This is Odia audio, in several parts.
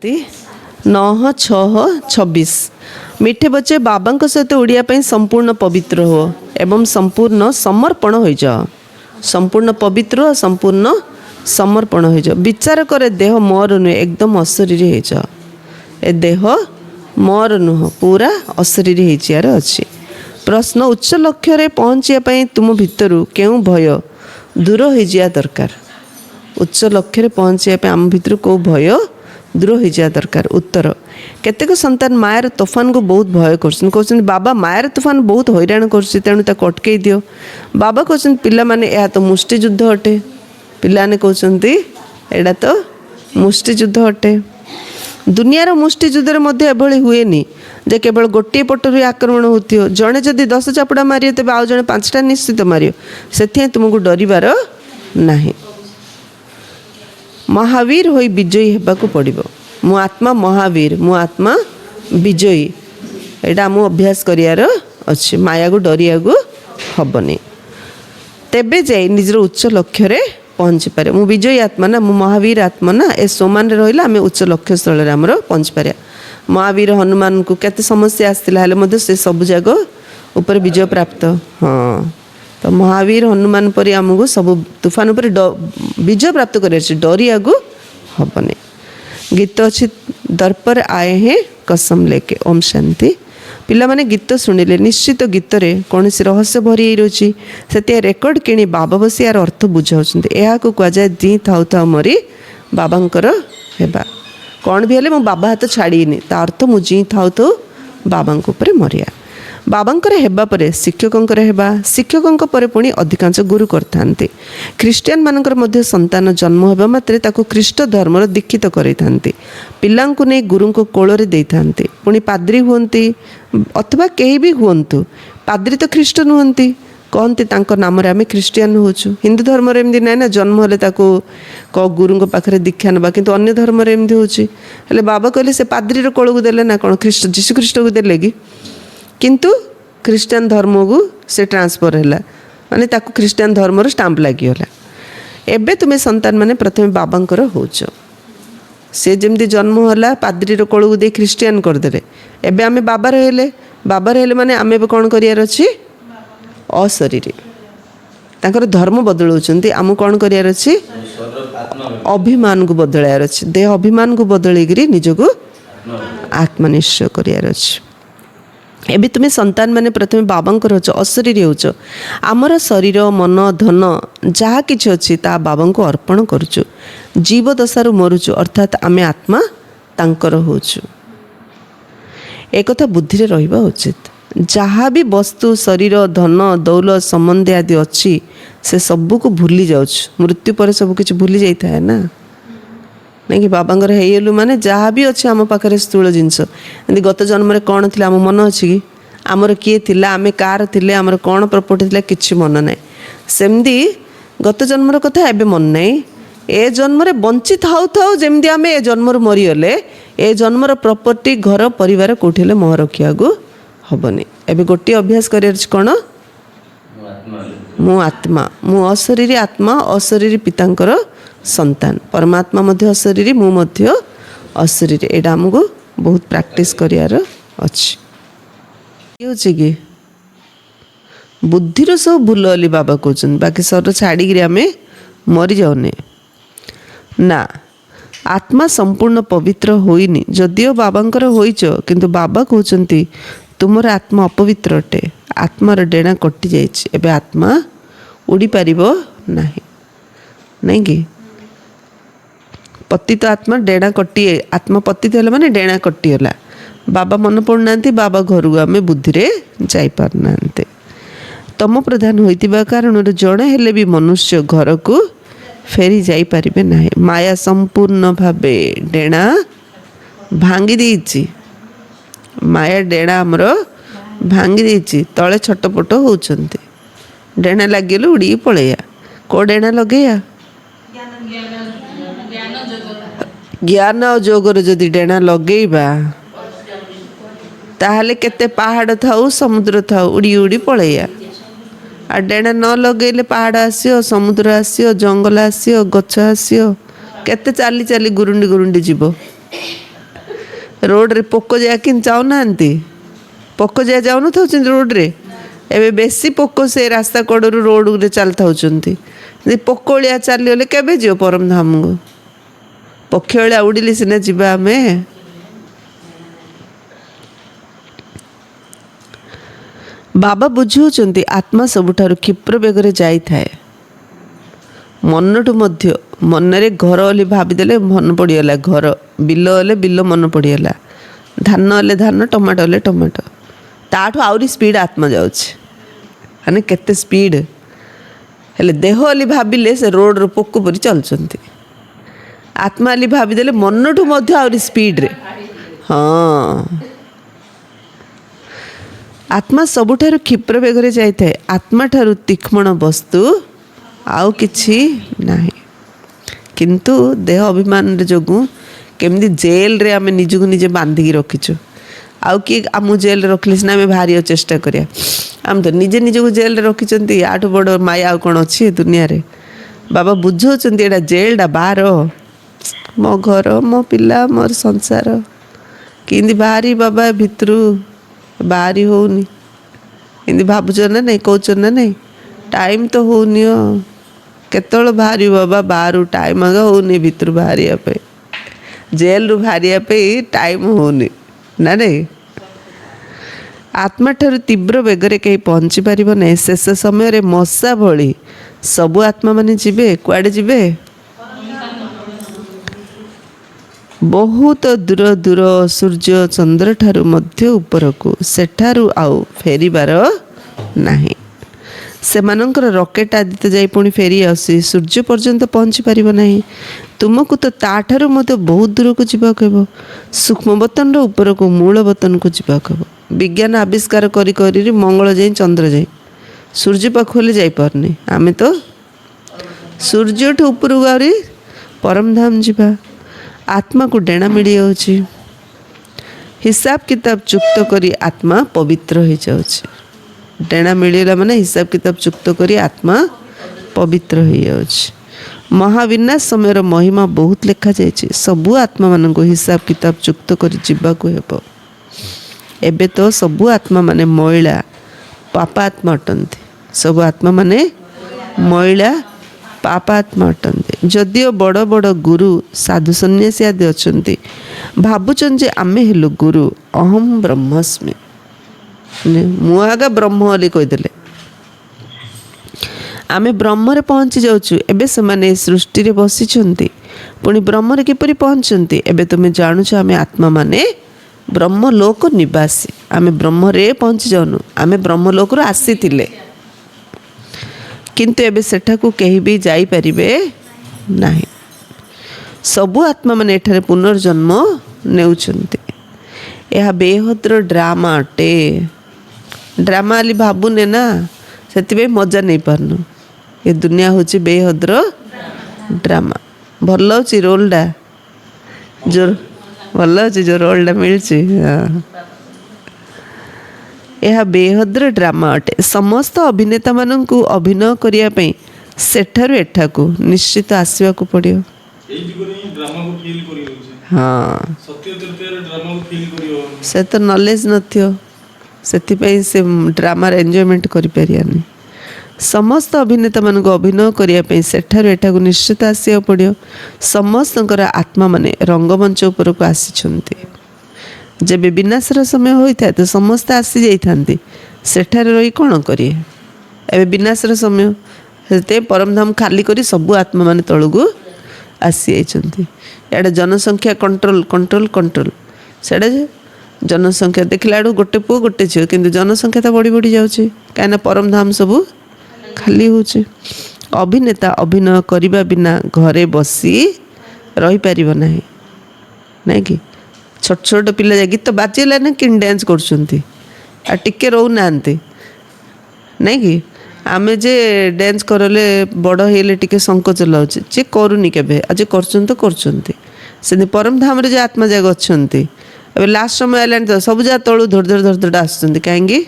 9/6/26 मिठे बच्चे बाबा सहित ओडिया ପାଇଁ संपूर्ण पवित्र हो एवं संपूर्ण समर्पण हो जाओ। संपूर्ण पवित्र और संपूर्ण समर्पण हो जाओ। विचार करे देह मोर नुहे एकदम अशरीर हो जाओ। ए देह मोर नुह पूरा अशरीर होइचियार अछि। प्रश्न उच्च लक्ष्य रे पहुँचिया ପାଇଁ तुम भितरु केउ भय दूर हो जा दरकार। उच्च लक्ष्य रे पहुँचिया ପାଇଁ आम भितरु को भय दूर हो जा दरकार। उत्तर केतेक संतान मायर तोफान को बहुत भय करछन कहछन बाबा मायर तोफान बहुत हैरान करछि तेणु ताको अटकई दियो। बाबा कहछन पिला माने एहा तो मुष्टि युद्ध अटे। पिलाने कहछन्ती एडा तो मुष्टि युद्ध अटे। दुनियार मुष्टि युद्ध मध्य एभली हुएनी जे केवल गोटे पटरु आक्रमण होतियो। जणे जदि 10 चापुड़ा मारियो तेबे आउ जणे 5टा निश्चित मारियो। सेथि तुमको डरिबार नाही। महावीर होई विजयी हेबाकू पड़िबो। मु आत्मा महावीर मु आत्मा विजयी एटा मु अभ्यास करियार अछि। माया को डरिया को हबनी तेबे जाई निजर उच्च लक्ष्य रे पहुँची पारे। मु विजयी आत्मा ना मु महावीर आत्मा ना ए सोमान रे रहिला आमे उच्च लक्ष्य स्थल रे हमरो पहुँची पारे। महावीर हनुमान को केते समस्या आस्तिला हेले मध्य से सब जाग ऊपर विजय प्राप्त। हाँ तो महावीर हनुमान परि आमको सब तूफान पर विजय प्राप्त कर डरी आगु हबनी। गीत अच्छी दर पर आए हैं कसम लेके। ओम शांति। पिला माने गीत शुणिले निश्चित गीत रे कौन सी रहस्य भरी रही से रेकर्ड किणी बाबा बसी यार अर्थ बुझाऊँ। यह कह जाए दी थाउ थाउ मरी बाबांकर हेबा कौन भी हेले मो बाबा हाथ छाड़ीनी ता अर्थ मु जी थाउ थाउ बाबांक ऊपर मरिया। बाबांकर हेबा परे शिक्षकंकर हेबा शिक्षकंक परे पुणी अधिकांश गुरु करथांती। ख्रीस्टियान मानकर मध्य संतान जन्म हेबा मात्रे ताको ख्रीष्ट धर्मर दीक्षित करैथांती। पिलांकु नै गुरुंको कोଳରେ ଦେଇଥାନ୍ତି। पुणी पाद्री हुअन्ती अथवा केही भी हुअन्तु पाद्री तो ख्रीष्ट नुहंती कहती तांको नाम रे आमे ख्रीस्टियान होछु। हिंदू धर्म रे एमदी नै ना जन्म हेले ताको क गुरुंको पाखरे दीक्षा नबा किंतु अन्य धर्म रे एमदी होछि। हेले बाबा कहले से पाद्री रो कोळକୁ देले ना कोन ख्रीष्ट जीशु ख्रीष्ट को देले कि किंतु ख्रीस्टियान धर्म को से ट्रांसफर है माने ताको ख्रीस्टियान धर्म स्टाम्प लगिगला। एबे तुम्हें संतान माने प्रथम बाबांकर होच से जमती जन्म होला पाद्री रो कोळକୁ दे ख्रीस्टियान करदेले। एबे आमे बाबा रहले माने आमे बे कोन करियार अछि अशरीरी तांकर धर्म बदलौचंती। आम कोन करियार अछि अभिमान को बदलायार अछि। देह अभिमान को बदलैगिरी निजको आत्मनिश्चय करियार अछि। एबे तुम्हें संतान माने प्रथम बाबांकर होच अशरीरी होच। आमर शरीर मन धन जहाँ किछि अछि ता बाबांको अर्पण करूछु। जीव दशारु मरुछु अर्थात आमे आत्मा तांकर होछु। एक कथा बुद्धि रे रहिबा उचित। जहाँ भी वस्तु शरीर धन दौलत संबंध आदि अछि से सबू को भूली जाउछु। मृत्यु पर सब किछि भूली जाइता है ना नहीं कि बाबांगर हेलु माने जहाँ भी अच्छे आम पाखे स्थूल जिनस गत जन्म में कौन थी आम मन अच्छी कि आमर किए थिला आमे कार थिले आमर कौन प्रॉपर्टी थिला किछि मन नाई। सेमती गत जन्मर कथा एबे मन नाई। ए जन्म रे बंची थाउ थाउ जेमती आमे ए जन्मर मरीगले ए जन्मर प्रॉपर्टी घर परिवार कोठी हेले मोह रखिया को हबनी। एबे गोटे अभ्यास करियर कौन मु आत्मा मु अशरीरी आत्मा अशरीरी पितांकर संतान परमात्मा मध्य अशरीरी मु मध्य अशरीरी एटा हमको बहुत प्रैक्टिस करियार अछि। कि बुद्धि रो सब भूल अली बाबा कहछन बाकी सब छाड़ी गिरी आमे मरी जाउने ना। आत्मा संपूर्ण पवित्र होइनी जदियो बाबांकर होइच किंतु बाबा कहछन्ती तुमर आत्मा अपवित्र अटे। आत्मार डेणा कटि जाइछि। एबे आत्मा उड़ी पारिबो नाही नहीं कि पतित आत्मा डेणा कटि आत्मा पतित होला माने डेणा कटिगला। बाबा मन पड़ना बाबा घर को आम बुद्धि रे जाई पारना। तम प्रधान होइतिबा कारण जड़े हेले भी मनुष्य घर को फेरी जाई पारिबे नाही। माया संपूर्ण भावे डेणा भांगी देइछि। माया डेणा हमर भांगी देइछि। तळे छटपट होउछन्ते डेणा लागिले उड़ी पळैया को डेणा लगेया ज्ञान और जोगर जदि डेणा लगेइबा ताहले केते पहाड़ थाउ समुद्र थाउ उड़ी उड़ी पळैया। आ डेणा न लगेले पहाड़ आसियो समुद्र आसियो जंगल आसियो गछ आसियो केते चाली चाली गुरुंडी गुरुंडी जीव ରୋଡ଼ରେ ପୋକ ଯାଆ କିନ୍ତୁ ଯାଉନାହାନ୍ତି, ପୋକ ଯାଆ ଯାଉନଥାଉଛନ୍ତି ରୋଡ଼ରେ। ଏବେ ବେଶୀ ପୋକ ସେ ରାସ୍ତା କଡ଼ରୁ ରୋଡ଼ରେ ଚାଲିଥାଉଛନ୍ତି। ଯଦି ପୋକ ଭଳିଆ ଚାଲିଗଲେ କେବେ ଯିବ ପରମଧାମକୁ? ପକ୍ଷୀ ଭଳିଆ ଉଡ଼ିଲେ ସିନା ଯିବା ଆମେ। ବାବା ବୁଝାଉଛନ୍ତି ଆତ୍ମା ସବୁଠାରୁ କ୍ଷିପ୍ର ବେଗରେ ଯାଇଥାଏ। ମନଠୁ ମଧ୍ୟ, ମନରେ ଘର ବୋଲି ଭାବିଦେଲେ ମନେ ପଡ଼ିଗଲା ଘର, ବିଲ ହେଲେ ବିଲ ମନେ ପଡ଼ିଗଲା, ଧାନ ହେଲେ ଧାନ, ଟମାଟୋ ହେଲେ ଟମାଟୋ। ତାଠୁ ଆହୁରି ସ୍ପିଡ଼ ଆତ୍ମା ଯାଉଛି, ମାନେ କେତେ ସ୍ପିଡ଼। ହେଲେ ଦେହ ବୋଲି ଭାବିଲେ ସେ ରୋଡ଼ର ପୋକ ପରି ଚାଲୁଛନ୍ତି। ଆତ୍ମା ବୋଲି ଭାବିଦେଲେ ମନଠୁ ମଧ୍ୟ ଆହୁରି ସ୍ପିଡ଼ରେ। ହଁ, ଆତ୍ମା ସବୁଠାରୁ କ୍ଷିପ୍ର ବେଗରେ ଯାଇଥାଏ। ଆତ୍ମା ଠାରୁ ତୀକ୍ଷ୍ଣ ବସ୍ତୁ ଆଉ କିଛି ନାହିଁ। କିନ୍ତୁ ଦେହ ଅଭିମାନ ଯୋଗୁଁ କେମିତି ଜେଲରେ ଆମେ ନିଜକୁ ନିଜେ ବାନ୍ଧିକି ରଖିଛୁ। ଆଉ କିଏ ଆମକୁ ଜେଲରେ ରଖିଲେ ସିନା ଆମେ ବାହାରିବାକୁ ଚେଷ୍ଟା କରିବା। ଆମେ ତ ନିଜେ ନିଜକୁ ଜେଲରେ ରଖିଛନ୍ତି। ଆଠୁ ବଡ଼ ମାୟା ଆଉ କ'ଣ ଅଛି ଦୁନିଆରେ? ବାବା ବୁଝାଉଛନ୍ତି ଏଇଟା ଜେଲଟା, ବାହାର। ମୋ ଘର, ମୋ ପିଲା, ମୋର ସଂସାର, କେମିତି ବାହାରି ବାବା ଭିତରୁ? ବାହାରି ହେଉନି। ଏମିତି ଭାବୁଛ ନା ନାଇଁ, କହୁଛ ନା ନାଇଁ? ଟାଇମ୍ ତ ହେଉନି। କେତେବେଳେ ବାହାରିବ ବାବା ବାହାରୁ? ଟାଇମ୍ ଆଗ ହେଉନି ଭିତରୁ ବାହାରିବା ପାଇଁ, ଜେଲରୁ ବାହାରିବା ପାଇଁ ଟାଇମ୍ ହେଉନି ନା ନାଇଁ? ଆତ୍ମା ଠାରୁ ତୀବ୍ର ବେଗରେ କେହି ପହଞ୍ଚି ପାରିବ ନାହିଁ। ଶେଷ ସମୟରେ ମଶା ଭଳି ସବୁ ଆତ୍ମାମାନେ ଯିବେ। କୁଆଡ଼େ ଯିବେ? ବହୁତ ଦୂର ଦୂର, ସୂର୍ଯ୍ୟ ଚନ୍ଦ୍ର ଠାରୁ ମଧ୍ୟ ଉପରକୁ। ସେଠାରୁ ଆଉ ଫେରିବାର ନାହିଁ। ସେମାନଙ୍କର ରକେଟ୍ ଆଦି ତ ଯାଇ ପୁଣି ଫେରି ଆସି ସୂର୍ଯ୍ୟ ପର୍ଯ୍ୟନ୍ତ ପହଞ୍ଚି ପାରିବ ନାହିଁ। ତୁମକୁ ତ ତାଠାରୁ ମଧ୍ୟ ବହୁତ ଦୂରକୁ ଯିବାକୁ ହେବ। ସୂକ୍ଷ୍ମ ବତନର ଉପରକୁ, ମୂଳ ବତନକୁ ଯିବାକୁ ହେବ। ବିଜ୍ଞାନ ଆବିଷ୍କାର କରି କରି ମଙ୍ଗଳ ଯାଇ, ଚନ୍ଦ୍ର ଯାଇ, ସୂର୍ଯ୍ୟ ପାଖକୁ ହେଲେ ଯାଇପାରୁନି। ଆମେ ତ ସୂର୍ଯ୍ୟଠୁ ଉପରକୁ ଆହୁରି ପରମଧାମ ଯିବା। ଆତ୍ମାକୁ ଡେଣା ମିଳିଯାଉଛି। ହିସାବ କିତାବ ଚୁକ୍ତ କରି ଆତ୍ମା ପବିତ୍ର ହୋଇଯାଉଛି। ଡେଣା ମିଳିଗଲା ମାନେ ହିସାବ କିତାବ ଚୁକ୍ତ କରି ଆତ୍ମା ପବିତ୍ର ହୋଇଯାଉଛି। ମହାବିନାଶ ସମୟର ମହିମା ବହୁତ ଲେଖାଯାଇଛି। ସବୁ ଆତ୍ମାମାନଙ୍କୁ ହିସାବ କିତାବ ଚୁକ୍ତ କରି ଯିବାକୁ ହେବ। ଏବେ ତ ସବୁ ଆତ୍ମାମାନେ ମଇଳା, ପାପ ଆତ୍ମା ଅଟନ୍ତି। ସବୁ ଆତ୍ମାମାନେ ମଇଳା, ପାପ ଆତ୍ମା ଅଟନ୍ତି। ଯଦିଓ ବଡ଼ ବଡ଼ ଗୁରୁ, ସାଧୁ, ସନ୍ନ୍ୟାସୀ ଆଦି ଅଛନ୍ତି, ଭାବୁଛନ୍ତି ଯେ ଆମେ ହେଲୁ ଗୁରୁ। ଅହମ୍ ବ୍ରହ୍ମସ୍ମି, ମୁଁ ଆଗା ବ୍ରହ୍ମ ବୋଲି କହିଦେଲେ ଆମେ ବ୍ରହ୍ମରେ ପହଞ୍ଚି ଯାଉଛୁ। ଏବେ ସେମାନେ ସୃଷ୍ଟିରେ ବସିଛନ୍ତି, ପୁଣି ବ୍ରହ୍ମରେ କିପରି ପହଞ୍ଚନ୍ତି? ଏବେ ତୁମେ ଜାଣୁଛ ଆମେ ଆତ୍ମାମାନେ ବ୍ରହ୍ମଲୋକ ନିବାସୀ। ଆମେ ବ୍ରହ୍ମରେ ପହଞ୍ଚି ଯାଉନୁ, ଆମେ ବ୍ରହ୍ମଲୋକରୁ ଆସିଥିଲେ, କିନ୍ତୁ ଏବେ ସେଠାକୁ କେହି ବି ଯାଇପାରିବେ ନାହିଁ। ସବୁ ଆତ୍ମାମାନେ ଏଠାରେ ପୁନର୍ଜନ୍ମ ନେଉଛନ୍ତି। ଏହା ବେହଦର ଡ୍ରାମା ଅଟେ। ଡ୍ରାମା ବୋଲି ଭାବୁନେ ନା, ସେଥିପାଇଁ ମଜା ନେଇପାରୁନୁ। ଏ ଦୁନିଆ ହେଉଛି ବେହଦର ଡ୍ରାମା। ଭଲ ଅଛି ରୋଲ୍ଟା, ଯୋଉ ଭଲ ଅଛି ଯେଉଁ ରୋଲ୍ଟା ମିଳିଛି। ଏହା ବେହଦର ଡ୍ରାମା ଅଟେ। ସମସ୍ତ ଅଭିନେତାମାନଙ୍କୁ ଅଭିନୟ କରିବା ପାଇଁ ସେଠାରୁ ଏଠାକୁ ନିଶ୍ଚିତ ଆସିବାକୁ ପଡ଼ିବ। ହଁ, ସେ ତ ନଲେଜ ନଥିବ, ସେଥିପାଇଁ ସେ ଡ୍ରାମାର ଏନ୍ଜୟମେଣ୍ଟ କରିପାରିବାନି। ସମସ୍ତ ଅଭିନେତାମାନଙ୍କୁ ଅଭିନୟ କରିବା ପାଇଁ ସେଠାରୁ ଏଠାକୁ ନିଶ୍ଚିତ ଆସିବାକୁ ପଡ଼ିବ। ସମସ୍ତଙ୍କର ଆତ୍ମାମାନେ ରଙ୍ଗମଞ୍ଚ ଉପରକୁ ଆସିଛନ୍ତି। ଯେବେ ବିନାଶର ସମୟ ହୋଇଥାଏ ତ ସମସ୍ତେ ଆସିଯାଇଥାନ୍ତି। ସେଠାରେ ରହି କ'ଣ କରିବେ? ଏବେ ବିନାଶର ସମୟ, ସେଥିପାଇଁ ପରମଧାମ ଖାଲି କରି ସବୁ ଆତ୍ମାମାନେ ତଳକୁ ଆସିଯାଇଛନ୍ତି। ଇଆଡ଼େ ଜନସଂଖ୍ୟା କଣ୍ଟ୍ରୋଲ କଣ୍ଟ୍ରୋଲ କଣ୍ଟ୍ରୋଲ, ସିଆଡ଼େ ଜନସଂଖ୍ୟା ଦେଖିଲା ବେଳକୁ ଗୋଟେ ପୁଅ ଗୋଟେ ଝିଅ, କିନ୍ତୁ ଜନସଂଖ୍ୟା ତ ବଢ଼ି ବଢ଼ି ଯାଉଛି, କାହିଁକିନା ପରମଧାମ ସବୁ ଖାଲି ହେଉଛି। ଅଭିନେତା ଅଭିନୟ କରିବା ବିନା ଘରେ ବସି ରହିପାରିବ ନାହିଁ, ନାଇଁ କି? ଛୋଟ ଛୋଟ ପିଲା ଯାଇ ଗୀତ ବାଜିଲା ନା କେମିତି ଡ୍ୟାନ୍ସ କରୁଛନ୍ତି, ଆଉ ଟିକେ ରହୁନାହାନ୍ତି, ନାଇଁ କି? ଆମେ ଯେ ଡ୍ୟାନ୍ସ କରିଲେ ବଡ଼ ହେଇଲେ ଟିକେ ସଙ୍କୋଚ ଲାଗୁଛି, ଯେ କରୁନି କେବେ, ଆଜି କରୁଛନ୍ତି ତ କରୁଛନ୍ତି। ସେମିତି ପରମଧାମରେ ଯେ ଆତ୍ମା ଯାକ ଅଛନ୍ତି, ଏବେ ଲାଷ୍ଟ ସମୟ ହେଲାଣି ତ ସବୁ ଯାକ ତଳୁ ଧଡ଼ ଧଡ଼ ଧଡ଼ ଧଡ଼ ଆସୁଛନ୍ତି। କାହିଁକି?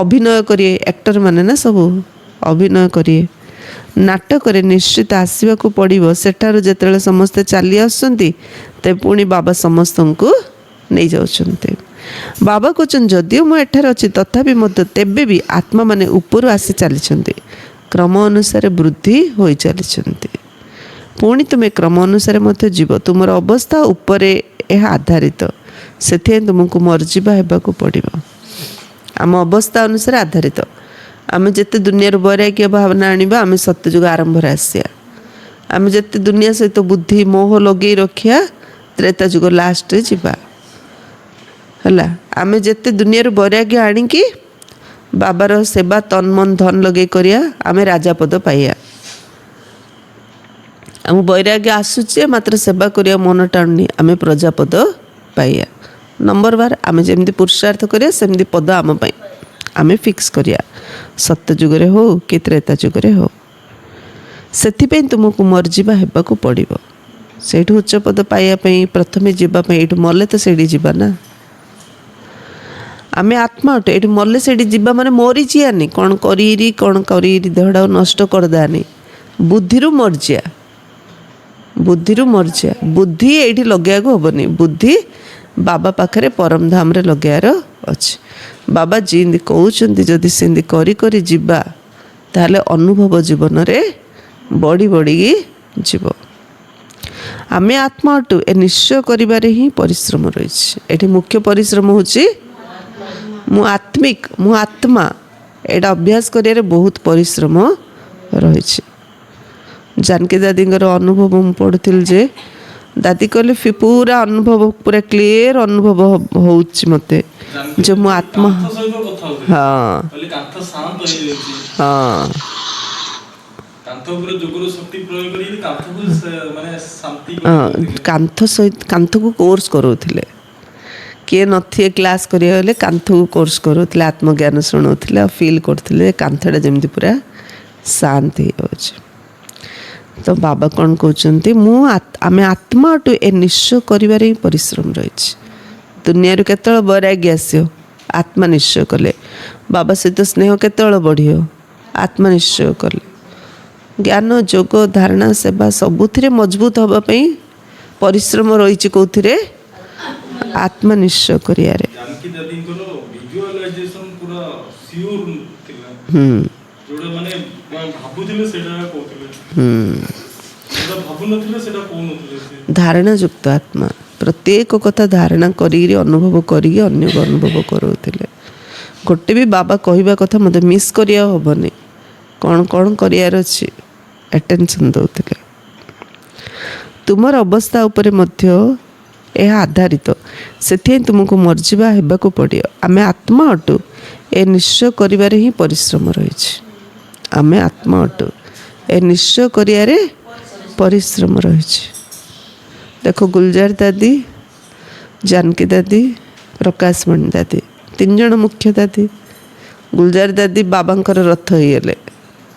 ଅଭିନୟ କରିବେ, ଆକ୍ଟର ମାନେ ନା, ସବୁ ଅଭିନୟ କରିବେ। ନାଟକରେ ନିଶ୍ଚିତ ଆସିବାକୁ ପଡ଼ିବ। ସେଠାରୁ ଯେତେବେଳେ ସମସ୍ତେ ଚାଲି ଆସୁଛନ୍ତି, ତେବେ ପୁଣି ବାବା ସମସ୍ତଙ୍କୁ नहीं जाउछन्ते। बाबा कहछन जदियो मु एठार अछि तथापि मध्य तेबे भी आत्मा माने ऊपर आसी चलीछन्ते क्रम अनुसार वृद्धि होई चलीछन्ते। पुणी तुमे क्रम अनुसार मध्य जीव तुमर अवस्था उपरे यह आधारित से तुमको मरजिबा हेबाकू पड़िबो। आम अवस्था अनुसार आधारित आम जिते दुनिया वैराग्य भावना आनिबा आम सत्यजुग आरंभ आसिया। आम जिते दुनिया सहित बुद्धि मोह लगे रखिया त्रेता जुग लास्ट जीवा है। आम जिते दुनिया वैराग्य आणिकी बाबार सेवा तन मन धन लगे करिया आम राजापद पाइया। आम वैराग्य आसूचे मात्र सेवा करिया मन टाणुनी आम प्रजापद पाइया। नंबर बार आम जमी पुरुषार्थ करिया सेमती पद आम पाई आम फिक्स करिया सत्य जुगरे हो कि त्रेता जुगरे हो। सेथिपई तुमको मरजिबा हेबाकू पड़िबो। सेठू उच्च पद पाइबा प्रथमे जीवाई ये मले तो से जीवा ना आम आत्मा अटे ये मले से जीवा माने मरी जियानी कौन करी देहटा नष्ट करदानी बुद्धि मरजिया बुद्धि ये लगे हेनी बुद्धि बाबा पाखे परम धाम रे लगार अच्छे। बाबा जिंदी कहते जदि सेंदी करी करी जीवा ताहले अनुभव जीवन रे बढ़ी बढ़ी जीव। आम आत्मा अटू ए निश्चय करिबारे ही परिश्रम रही। ये मुख्य परिश्रम होची मु आत्मिक मु आत्मा एटा अभ्यास करियारे बहुत परिश्रम रही। जानकी दादींगर अनुभव मु पढ़ुथिल जे दादी कहले पूरा अनुभव पूरा क्लियर अनुभव होउची मते जो मु आत्मा हाँ हाँ कांथ सहित कांथ को कोर्स करोथिले किए नथिए क्लास करिया बेले कांथ को कोर्स करोथिले आत्मज्ञान शुणाउथिले फील करथिले कांथटा जेमती पूरा शांत हो जाउछ। तो बाबा कौन कहते आम आत्मा टू ए निश्चय करिबारे ही परिश्रम रही। दुनिया केतल वैराग्य आसो आत्मा निश्चय कले बाबा सहित स्नेह केतल बढ़ियो आत्मा निश्चय कले ज्ञान जोग धारणा सेवा सबुथिरे मजबूत होगापी परिश्रम रही कौथिरे आत्मा निश्चय करियारे। धारणा युक्त आत्मा प्रत्येक कथा धारणा करी अनुभव करी अन्य अनुभव करोथिले। गोटे भी बाबा कहवा कथा मत मिस करिया होबनी कौन कौन करियार अछि अटेंशन दउथिले। तुमर अवस्था उपरे मध्य यह आधारित से तुमको मरजिबा हेबाकू पड़ियो। आम आत्मा अटू ए निश्चय करिबारे ही परिश्रम रही। आम आत्मा अटू ए निश्चय करियारे परिश्रम रही। देखो गुलजार दादी जानकी दादी प्रकाशमणि दादी तीन जन मुख्य दादी। गुलजार दादी बाबांकर रथ होइले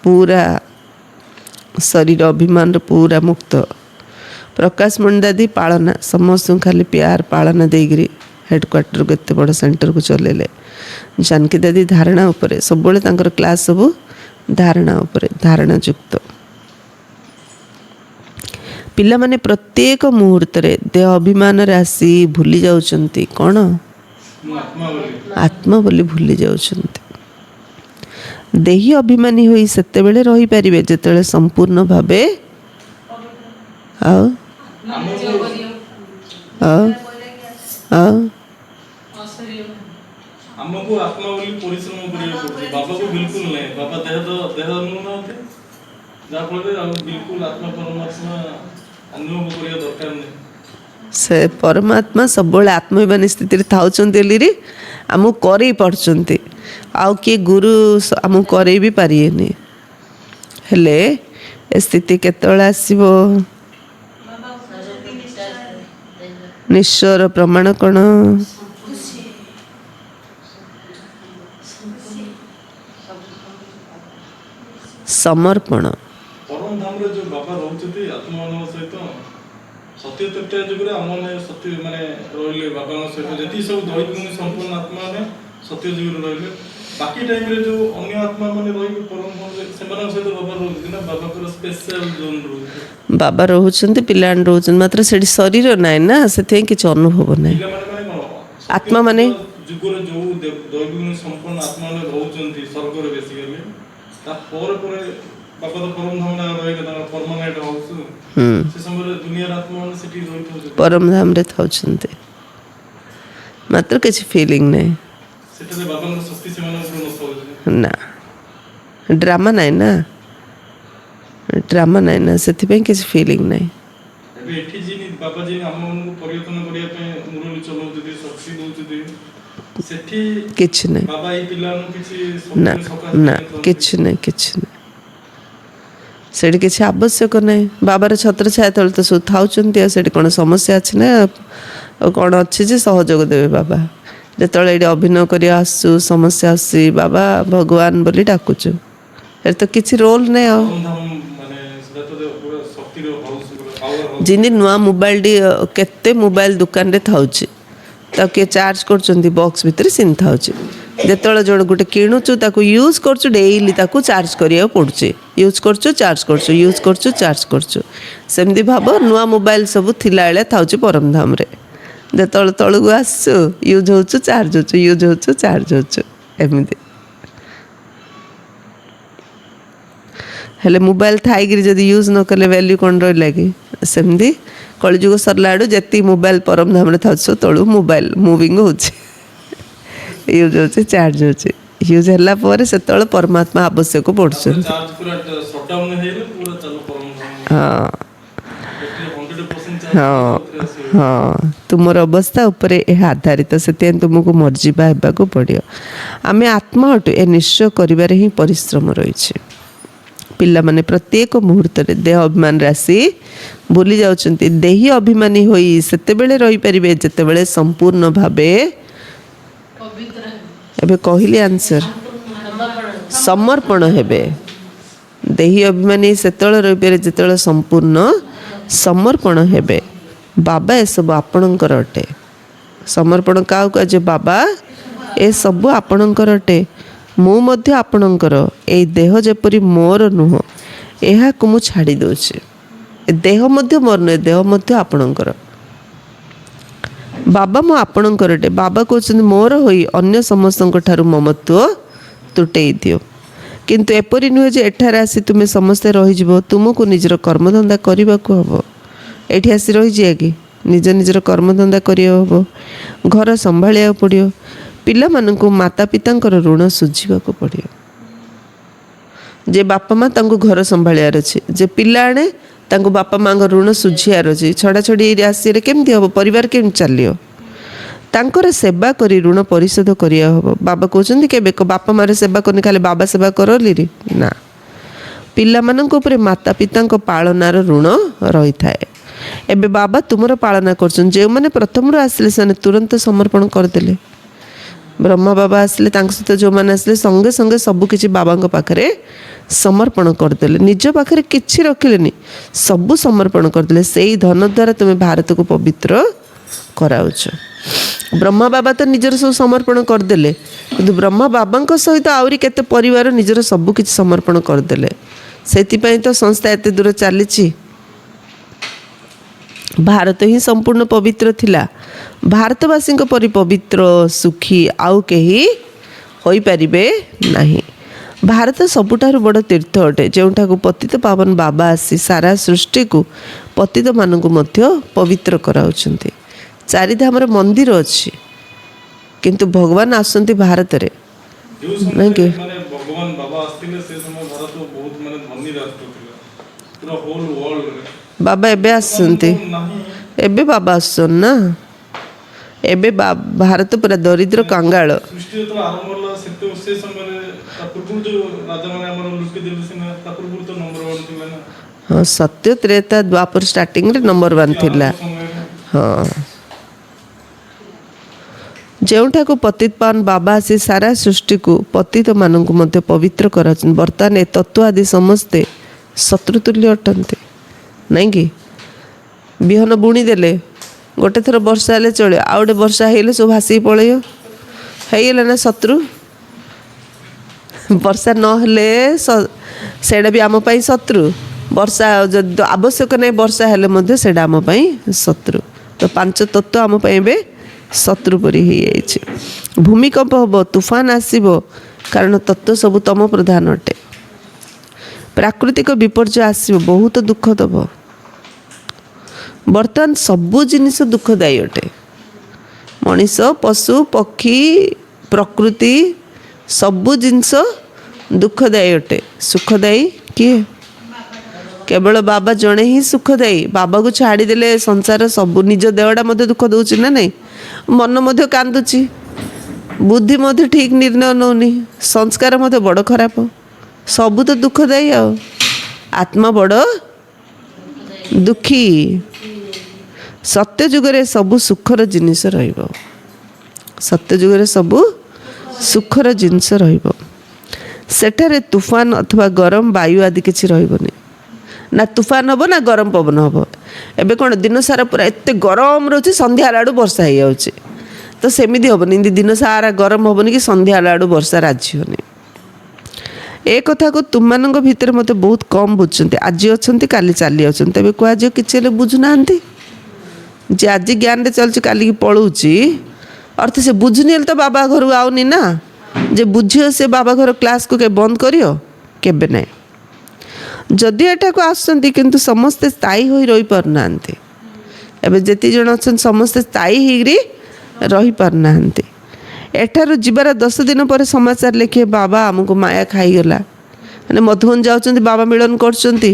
पूरा शरीर अभिमान पूरा मुक्त। प्रकाशमणि दादी पालना समस्त खाली प्यार पालना देगिरी हेडक्वार्टर को एत बड़ सेंटर को चलेले। जानकी दादी धारणा उपरे सब क्लास सब धारणा उपरे धारणा युक्त। पिला माने प्रत्येक मुहूर्त रे देह अभिमान आसी भूली जाउछंती कौन आत्मा बोली भूली जाउछंती। देही अभिमानी होई सेते बेले रही पारिबे जेतेले संपूर्ण भाबे हमको आत्मा बोली परिश्रम करिया पड़े। बाबा को बिल्कुल नहीं बाबा देह अनुनाते जा फले बिल्कुल आत्मा परमात्मा अनुभव करिया दरकार नहीं। से परमात्मा सब आत्मभिमानी स्थिति थाउचंती आम कर पड़चंती आउ किए गुरु आम कर भी पारिएनि हेले ए स्थिति केतବେଳେ ଆସିବ निश्चयर प्रमाण कौन समर्पण। परम धाम रे जो बाबा रहउछथि आत्मानव सहित सत्य तृतीय जुगरे हमने सत्य माने रहिले बाबा सहित जति सब दैविक मुनि संपूर्ण आत्मा ने सत्य जुगरे रहिले। बाकी टाइम रे जो अन्य आत्मा माने रहि परम धाम रे सेमान सहित बाबा रहउछथि ना बाबा को स्पेशल जोन रहउछथि बाबा रहउछन्ति पिलान रहउछन मात्र सेठी शरीर नै ना सेथे किछ अनुभव नै। पिला माने ଆତ୍ମା ମାନେ ଯୁଗରେ ଯୋଉ ଦୈବିକ ଗୁଣ ସମ୍ପନ୍ନ ଆତ୍ମା ମାନେ ରହୁଛନ୍ତି ସ୍ୱର୍ଗରେ ବେସିକାଲି ତାପରେ ପରେ ବାପା ତ ପରମ ଧାମରେ ରହିଲେ ତାଙ୍କର ପରମାନେଣ୍ଟ ହାଉସ ସେ ସମୟରେ ଦୁନିଆର ଆତ୍ମା ମାନେ ସେଠି ରହିଥାଉଛନ୍ତି ପରମଧାମରେ ଥାଉଛନ୍ତି ମାତ୍ର କିଛି ଫିଲିଂ ନାହିଁ ସେଠାରେ ବାବାଙ୍କର ଶକ୍ତି ସେମାନଙ୍କ ଉପରେ ନଥାଉଛି ନା ଡ୍ରାମା ନାହିଁ ନା ଡ୍ରାମା ନାହିଁ ନା ସେଥିପାଇଁ କିଛି ଫିଲିଂ ନାହିଁ ଏବେ ଏଠି ଯିଏ ବାବା ଯିଏ ଆମମାନଙ୍କୁ ପରିବର୍ତ୍ତନ କରିବା ପାଇଁ ମୁରଲି ଚଲାଉଛନ୍ତି ଶକ୍ତି ଦଉଛନ୍ତି ସେଠି କିଛି ନାହିଁ ବାବା ଏଇ ପିଲାମାନଙ୍କୁ କିଛି ନା ଶକ୍ତି ନା କିଛି ନାହିଁ କିଛି ନାହିଁ ସେଠି କିଛି ଆବଶ୍ୟକ ନାହିଁ ବାବାର ଛତ୍ର ଛାୟା ତଳେ ତ ସବୁ ଥାଉଛନ୍ତି ଆଉ ସେଠି କ'ଣ ସମସ୍ୟା ଅଛି ନା ଆଉ କ'ଣ ଅଛି ଯେ ସହଯୋଗ ଦେବେ ବାବା ଯେତେବେଳେ ଏଠି ଅଭିନୟ କରି ଆସୁଛୁ ସମସ୍ୟା ଆସୁଛି ବାବା ଭଗବାନ ବୋଲି ଡାକୁଛୁ ଏଠି ତ କିଛି ରୋଲ୍ ନାହିଁ ଆଉ ପରମଧାମ ମାନେ ସେଟା ତ ପୁରା ଶକ୍ତିର ହାଉସ ପାୱାର ହାଉସ ଯେମିତି ନୂଆ ମୋବାଇଲଟି କେତେ ମୋବାଇଲ ଦୋକାନରେ ଥାଉଛି ତାକୁ କିଏ ଚାର୍ଜ କରୁଛନ୍ତି ବକ୍ସ ଭିତରେ ସେମିତି ଥାଉଛି ଯେତେବେଳେ ଜଣେ ଗୋଟେ କିଣୁଛୁ ତାକୁ ୟୁଜ୍ କରୁଛୁ ଡେଇଲି ତାକୁ ଚାର୍ଜ କରିବାକୁ ପଡ଼ୁଛି ୟୁଜ୍ କରୁଛୁ ଚାର୍ଜ କରୁଛୁ ୟୁଜ୍ କରୁଛୁ ଚାର୍ଜ କରୁଛୁ ସେମିତି ଭାବ ନୂଆ ମୋବାଇଲ ସବୁ ଥିଲାବେଳେ ଥାଉଛି ପରମଧାମରେ ଯେତେବେଳେ ତଳକୁ ଆସୁଛୁ ୟୁଜ୍ ହେଉଛୁ ଚାର୍ଜ ହେଉଛୁ ୟୁଜ୍ ହେଉଛୁ ଚାର୍ଜ ହେଉଛୁ ଏମିତି ହେଲେ ମୋବାଇଲ ଥାଇକିରି ଯଦି ୟୁଜ୍ ନ କଲେ ଭ୍ୟାଲ୍ୟୁ କ'ଣ ରହିଲା କି ସେମିତି କଳିଯୁଗ ସରିଲା ଆଡ଼ୁ ଯେତିକି ମୋବାଇଲ ପରମଧାମରେ ଥାଉଛି ସବୁ ତଳୁ ମୋବାଇଲ ମୁଭିଂ ହେଉଛି ୟୁଜ୍ ହେଉଛି ଚାର୍ଜ ହେଉଛି ୟୁଜ୍ ହେଲା ପରେ ସେତେବେଳେ ପରମାତ୍ମା ଆବଶ୍ୟକ ପଡ଼ୁଛନ୍ତି ଚାର୍ଜ ପୁରା ସଟଡାଉନ ହେଇଗଲେ ପୁରା ଚାଲୁ ପରମଧାମ ହଁ ବ୍ୟାଟେରୀ 100% ଚାର୍ଜ ହଁ ସେଥିରେ ଆସିବ ହଁ ତୁମର ଅବସ୍ଥା ଉପରେ ଏହା ଆଧାରିତ ସେଥିପାଇଁ ତୁମକୁ ମର୍ଜିବା ହେବାକୁ ପଡ଼ିବ ଆମେ ଆତ୍ମା ଅଟୁ ଏ ନିଶ୍ଚୟ କରିବାରେ ହିଁ ପରିଶ୍ରମ ରହିଛି ପିଲାମାନେ ପ୍ରତ୍ୟେକ ମୁହୂର୍ତ୍ତରେ ଦେହ ଅଭିମାନରେ ଆସି ଭୁଲି ଯାଉଛନ୍ତି ଦେହୀ ଅଭିମାନୀ ହୋଇ ସେତେବେଳେ ରହିପାରିବେ ଯେତେବେଳେ ସମ୍ପୂର୍ଣ୍ଣ ଭାବେ ଏବେ କହିଲି ଆନ୍ସର ସମର୍ପଣ ହେବେ ଦେହୀ ଅଭିମାନୀ ସେତେବେଳେ ରହିପାରିବେ ଯେତେବେଳେ ସମ୍ପୂର୍ଣ୍ଣ ସମର୍ପଣ ହେବେ ବାବା ଏସବୁ ଆପଣଙ୍କର ଅଟେ ସମର୍ପଣ କାହାକୁ କୁହାଯାଏ ବାବା ଏସବୁ ଆପଣଙ୍କର ଅଟେ ମୁଁ ମଧ୍ୟ ଆପଣଙ୍କର ଏଇ ଦେହ ଯେପରି ମୋର ନୁହଁ ଏହାକୁ ମୁଁ ଛାଡ଼ି ଦେଉଛି ଏ ଦେହ ମଧ୍ୟ ମୋର ନୁହେଁ ଦେହ ମଧ୍ୟ ଆପଣଙ୍କର ବାବା ମୁଁ ଆପଣଙ୍କର ଅଟେ ବାବା କହୁଛନ୍ତି ମୋର ହୋଇ ଅନ୍ୟ ସମସ୍ତଙ୍କ ଠାରୁ ମମତ୍ୱ ତୁଟେଇ ଦିଅ କିନ୍ତୁ ଏପରି ନୁହେଁ ଯେ ଏଠାରେ ଆସି ତୁମେ ସମସ୍ତେ ରହିଯିବ ତୁମକୁ ନିଜର କର୍ମଧନ୍ଦା କରିବାକୁ ହେବ ଏଠି ଆସି ରହିଯିବା କି ନିଜ ନିଜର କର୍ମଧନ୍ଦା କରିବାକୁ ହେବ ଘର ସମ୍ଭାଳିବାକୁ ପଡ଼ିବ ପିଲାମାନଙ୍କୁ ମାତା ପିତାଙ୍କର ଋଣ ଶୁଝିବାକୁ ପଡ଼ିବ ଯେ ବାପା ମା ତାଙ୍କୁ ଘର ସମ୍ଭାଳିବାର ଅଛି ଯେ ପିଲା ଆଣେ ତାଙ୍କୁ ବାପା ମାଙ୍କ ଋଣ ଶୁଝିବାର ଅଛି ଛଡ଼ାଛଡ଼ି ରାଶିରେ କେମିତି ହେବ ପରିବାର କେମିତି ଚାଲିବ ତାଙ୍କର ସେବା କରି ଋଣ ପରିଶୋଧ କରିବା ହେବ ବାବା କହୁଛନ୍ତି କେବେ ବାପା ମାର ସେବା କରିନି ଖାଲି ବାବା ସେବା କରଲିରି ନା ପିଲାମାନଙ୍କ ଉପରେ ମାତା ପିତାଙ୍କ ପାଳନାର ଋଣ ରହିଥାଏ ଏବେ ବାବା ତୁମର ପାଳନା କରୁଛନ୍ତି ଯେଉଁମାନେ ପ୍ରଥମରୁ ଆସିଲେ ସେମାନେ ତୁରନ୍ତ ସମର୍ପଣ କରିଦେଲେ ବ୍ରହ୍ମା ବାବା ଆସିଲେ ତାଙ୍କ ସହିତ ଯେଉଁମାନେ ଆସିଲେ ସଙ୍ଗେ ସଙ୍ଗେ ସବୁକିଛି ବାବାଙ୍କ ପାଖରେ ସମର୍ପଣ କରିଦେଲେ ନିଜ ପାଖରେ କିଛି ରଖିଲେନି ସବୁ ସମର୍ପଣ କରିଦେଲେ ସେଇ ଧନ ଦ୍ୱାରା ତୁମେ ଭାରତକୁ ପବିତ୍ର କରାଉଛ ବ୍ରହ୍ମା ବାବା ତ ନିଜର ସବୁ ସମର୍ପଣ କରିଦେଲେ କିନ୍ତୁ ବ୍ରହ୍ମା ବାବାଙ୍କ ସହିତ ଆହୁରି କେତେ ପରିବାର ନିଜର ସବୁକିଛି ସମର୍ପଣ କରିଦେଲେ ସେଥିପାଇଁ ତ ସଂସ୍ଥା ଏତେ ଦୂର ଚାଲିଛି ଭାରତ ହିଁ ସମ୍ପୂର୍ଣ୍ଣ ପବିତ୍ର ଥିଲା ଭାରତବାସୀଙ୍କ ପରି ପବିତ୍ର ସୁଖୀ ଆଉ କେହି ହୋଇପାରିବେ ନାହିଁ ଭାରତ ସବୁଠାରୁ ବଡ଼ ତୀର୍ଥ ଅଟେ ଯେଉଁଠାକୁ ପତିତ ପାବନ ବାବା ଆସି ସାରା ସୃଷ୍ଟିକୁ ପତିତମାନଙ୍କୁ ମଧ୍ୟ ପବିତ୍ର କରାଉଛନ୍ତି ଚାରିଧାମର ମନ୍ଦିର ଅଛି କିନ୍ତୁ ଭଗବାନ ଆସନ୍ତି ଭାରତରେ ଯେଉଁ ନାଇଁ କି ସମୟରେ ମାନେ ଭଗବାନ ବାବା ଆସିଥିଲେ ସେ ସମୟ ଭାରତ ବହୁତ ମାନେ ଧନୀ ରାଷ୍ଟ୍ର ଥିଲା ପୁରା ହୋଲ୍ ୱାର୍ଲଡରେ ବାବା ଏବେ ଆସୁଛନ୍ତି ନାହିଁ ଏବେ ବାବା ଆସୁଛନ୍ତି ନା ଏବେ ଭାରତ ପୁରା ଦରିଦ୍ର କାଙ୍ଗାଳ ସୃଷ୍ଟି ଯେତେବେଳେ ଆରମ୍ଭ ହେଲା ସେ ସମୟରେ ତା ପୂର୍ବରୁ ଯୋଉ ରାଜାମାନେ ଆମର ଲୁଟି ଦେଲେ ସିନା ତା ପୂର୍ବରୁ ତ ନମ୍ବର 1 ଥିଲା ନା ହଁ ସତ୍ୟ ତ୍ରେତା ଦ୍ୱାପର ଷ୍ଟାର୍ଟିଂରେ ନମ୍ବର 1 ଥିଲା ହଁ ଯେଉଁଠାକୁ ପତିତ ପାବନ ବାବା ଆସି ସାରା ସୃଷ୍ଟିକୁ ପତିତମାନଙ୍କୁ ମଧ୍ୟ ପବିତ୍ର କରାଉଛନ୍ତି ବର୍ତ୍ତମାନ ଏ ତତ୍ତ୍ୱ ଆଦି ସମସ୍ତେ ଶତ୍ରୁତୁଲ୍ୟ ଅଟନ୍ତି ନାଇଁ କି ବିହନ ବୁଣିଦେଲେ ଗୋଟେ ଥର ବର୍ଷା ହେଲେ ଚଳିବ ଆଉ ଗୋଟେ ବର୍ଷା ହେଇଗଲେ ସବୁ ଭାସିକି ପଳେଇବ ହେଇଗଲା ନା ଶତ୍ରୁ ବର୍ଷା ନହେଲେ ସେଇଟା ବି ଆମ ପାଇଁ ଶତ୍ରୁ ବର୍ଷା ଯଦି ଆବଶ୍ୟକ ନାହିଁ ବର୍ଷା ହେଲେ ମଧ୍ୟ ସେଇଟା ଆମ ପାଇଁ ଶତ୍ରୁ ତ ପାଞ୍ଚ ତତ୍ତ୍ୱ ଆମ ପାଇଁ ଏବେ ଶତ୍ରୁ ପରି ହେଇଯାଇଛି। ଭୂମିକମ୍ପ ହେବ, ତୁଫାନ ଆସିବ, କାରଣ ତତ୍ତ୍ୱ ସବୁ ତମ ପ୍ରଧାନ ଅଟେ। ପ୍ରାକୃତିକ ବିପର୍ଯ୍ୟୟ ଆସିବ, ବହୁତ ଦୁଃଖ ଦେବ। ବର୍ତ୍ତମାନ ସବୁ ଜିନିଷ ଦୁଃଖଦାୟୀ ଅଟେ। ମଣିଷ, ପଶୁ, ପକ୍ଷୀ, ପ୍ରକୃତି ସବୁ ଜିନିଷ ଦୁଃଖଦାୟୀ ଅଟେ। ସୁଖଦାୟୀ କିଏ? କେବଳ ବାବା ଜଣେ ହିଁ ସୁଖଦାୟୀ। ବାବାକୁ ଛାଡ଼ିଦେଲେ ସଂସାର ସବୁ, ନିଜ ଦେହଟା ମଧ୍ୟ ଦୁଃଖ ଦେଉଛି ନା ନାହିଁ? ମନ ମଧ୍ୟ କାନ୍ଦୁଛି, ବୁଦ୍ଧି ମଧ୍ୟ ଠିକ୍ ନିର୍ଣ୍ଣୟ ନେଉନି, ସଂସ୍କାର ମଧ୍ୟ ବଡ଼ ଖରାପ, ସବୁ ତ ଦୁଃଖଦାୟୀ। ଆଉ ଆତ୍ମା ବଡ଼ ଦୁଃଖୀ। ସତ୍ୟ ଯୁଗରେ ସବୁ ସୁଖର ଜିନିଷ ରହିବ। ସତ୍ୟ ଯୁଗରେ ସବୁ ସୁଖର ଜିନିଷ ରହିବ। ସେଠାରେ ତୁଫାନ ଅଥବା ଗରମ ବାୟୁ ଆଦି କିଛି ରହିବନି। ନା ତୁଫାନ ହେବ ନା ଗରମ ପବନ ହେବ। ଏବେ କ'ଣ ଦିନ ସାରା ପୁରା ଏତେ ଗରମ ରହୁଛି, ସନ୍ଧ୍ୟା ହେଲା ବେଳକୁ ବର୍ଷା ହେଇଯାଉଛି। ତ ସେମିତି ହେବନି, ଏମିତି ଦିନ ସାରା ଗରମ ହେବନି କି ସନ୍ଧ୍ୟା ହେଲା ବେଳକୁ ବର୍ଷା ରାଜିବନି। ଏ କଥାକୁ ତୁମମାନଙ୍କ ଭିତରେ ମୋତେ ବହୁତ କମ୍ ବୁଝୁଛନ୍ତି। ଆଜି ଅଛନ୍ତି, କାଲି ଚାଲି ଯାଉଛନ୍ତି। ତେବେ କୁହାଯିବ କିଛି ହେଲେ ବୁଝୁନାହାନ୍ତି। ଯେ ଆଜି ଜ୍ଞାନରେ ଚାଲୁଛି, କାଲିକି ପଳଉଛି, ଅର୍ଥ ସେ ବୁଝୁନି ହେଲେ ତ ବାବା ଘରକୁ ଆଉନି ନା। ଯେ ବୁଝିବ ସେ ବାବା ଘର କ୍ଲାସ୍କୁ କେବେ ବନ୍ଦ କରିବ? କେବେ ନାହିଁ। ଯଦି ଏଠାକୁ ଆସୁଛନ୍ତି କିନ୍ତୁ ସମସ୍ତେ ସ୍ଥାୟୀ ହୋଇ ରହିପାରୁନାହାନ୍ତି। ଏବେ ଯେତିକି ଜଣ ଅଛନ୍ତି ସମସ୍ତେ ସ୍ଥାୟୀ ହେଇକରି ରହିପାରୁନାହାନ୍ତି। ଏଠାରୁ ଯିବାର 10 ଦିନ ପରେ ସମାଚାର ଲେଖିବେ, ବାବା ଆମକୁ ମାୟା ଖାଇଗଲା। ମାନେ ମଧୁବନ ଯାଉଛନ୍ତି, ବାବା ମିଳନ କରୁଛନ୍ତି,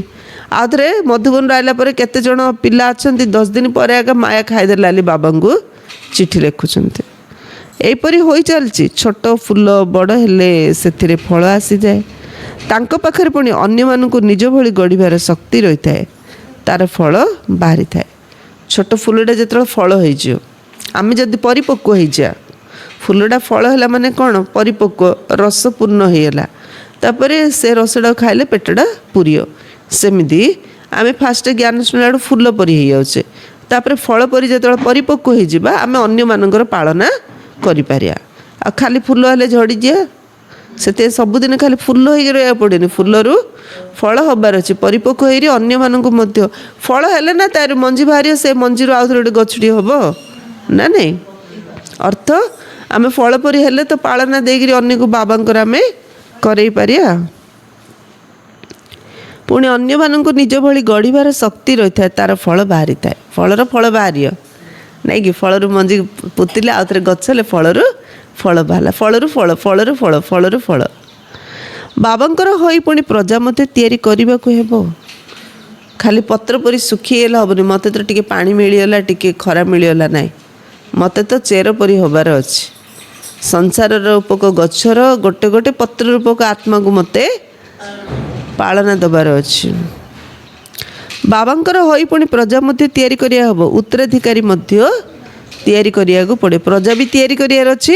ଆଉ ଥରେ ମଧୁବନରୁ ଆସିଲା ପରେ କେତେଜଣ ପିଲା ଅଛନ୍ତି 10 ଦିନ ପରେ ଆଗ ମାୟା ଖାଇଦେଲା ବୋଲି ବାବାଙ୍କୁ ଚିଠି ଲେଖୁଛନ୍ତି। ଏହିପରି ହୋଇ ଚାଲିଛି। ଛୋଟ ଫୁଲ ବଡ଼ ହେଲେ ସେଥିରେ ଫଳ ଆସିଯାଏ। ତାଙ୍କ ପାଖରେ ପୁଣି ଅନ୍ୟମାନଙ୍କୁ ନିଜ ଭଳି ଗଢ଼ିବାର ଶକ୍ତି ରହିଥାଏ, ତା'ର ଫଳ ବାହାରିଥାଏ। ଛୋଟ ଫୁଲଟା ଯେତେବେଳେ ଫଳ ହେଇଯିବ, ଆମେ ଯଦି ପରିପକ୍ୱ ହେଇଯିବା, ଫୁଲଟା ଫଳ ହେଲା ମାନେ କ'ଣ? ପରିପକ୍ୱ, ରସପୂର୍ଣ୍ଣ ହେଇଗଲା। ତାପରେ ସେ ରସଟାକୁ ଖାଇଲେ ପେଟଟା ପୁରିବ। ସେମିତି ଆମେ ଫାଷ୍ଟ ଜ୍ଞାନ ଶୁଣିଲା ବେଳକୁ ଫୁଲ ପରି ହେଇଯାଉଛେ, ତାପରେ ଫଳ ପରି ଯେତେବେଳେ ପରିପକ୍ୱ ହେଇଯିବା, ଆମେ ଅନ୍ୟମାନଙ୍କର ପାଳନା କରିପାରିବା। ଆଉ ଖାଲି ଫୁଲ ହେଲେ ଝଡ଼ିଯିବା। ସେଥିପାଇଁ ସବୁଦିନ ଖାଲି ଫୁଲ ହେଇକି ରହିବାକୁ ପଡ଼େନି, ଫୁଲରୁ ଫଳ ହେବାର ଅଛି। ପରିପକ୍ୱ ହେଇକି ଅନ୍ୟମାନଙ୍କୁ ମଧ୍ୟ ଫଳ ହେଲେ ନା ତାର ମଞ୍ଜି ବାହାରିବ, ସେ ମଞ୍ଜିରୁ ଆଉ ଥରେ ଗୋଟେ ଗଛଟିଏ ହେବ ନା ନାହିଁ? ଅର୍ଥ ଆମେ ଫଳ ପରି ହେଲେ ତ ପାଳନା ଦେଇକରି ଅନ୍ୟକୁ ବାବାଙ୍କର ଆମେ କରେଇ ପାରିବା। ପୁଣି ଅନ୍ୟମାନଙ୍କୁ ନିଜ ଭଳି ଗଢ଼ିବାର ଶକ୍ତି ରହିଥାଏ, ତା'ର ଫଳ ବାହାରିଥାଏ। ଫଳର ଫଳ ବାହାରିବ ନାଇଁ କି? ଫଳରୁ ମଞ୍ଜି ପୋତିଲେ ଆଉ ଥରେ ଗଛ ହେଲେ ଫଳରୁ ଫଳ ବାହାରିଲା, ଫଳରୁ ଫଳ, ଫଳରୁ ଫଳ, ଫଳରୁ ଫଳ। ବାବାଙ୍କର ହୋଇ ପୁଣି ପ୍ରଜା ମଧ୍ୟ ତିଆରି କରିବାକୁ ହେବ। ଖାଲି ପତ୍ର ପରି ଶୁଖିଗଲେ ହେବନି, ମୋତେ ତ ଟିକେ ପାଣି ମିଳିଗଲା, ଟିକେ ଖରା ମିଳିଗଲା, ନାହିଁ। ମୋତେ ତ ଚେର ପରି ହେବାର ଅଛି। ସଂସାରର ରୂପକ ଗଛର ଗୋଟେ ଗୋଟେ ପତ୍ର ରୂପକ ଆତ୍ମାକୁ ମୋତେ ପାଳନା ଦେବାର ଅଛି। ବାବାଙ୍କର ହୋଇ ପୁଣି ପ୍ରଜା ମଧ୍ୟ ତିଆରି କରିବା ହେବ। ଉତ୍ତରାଧିକାରୀ ମଧ୍ୟ ତିଆରି କରିବାକୁ ପଡ଼େ। ପ୍ରଜା ବି ତିଆରି କରିବାର ଅଛି,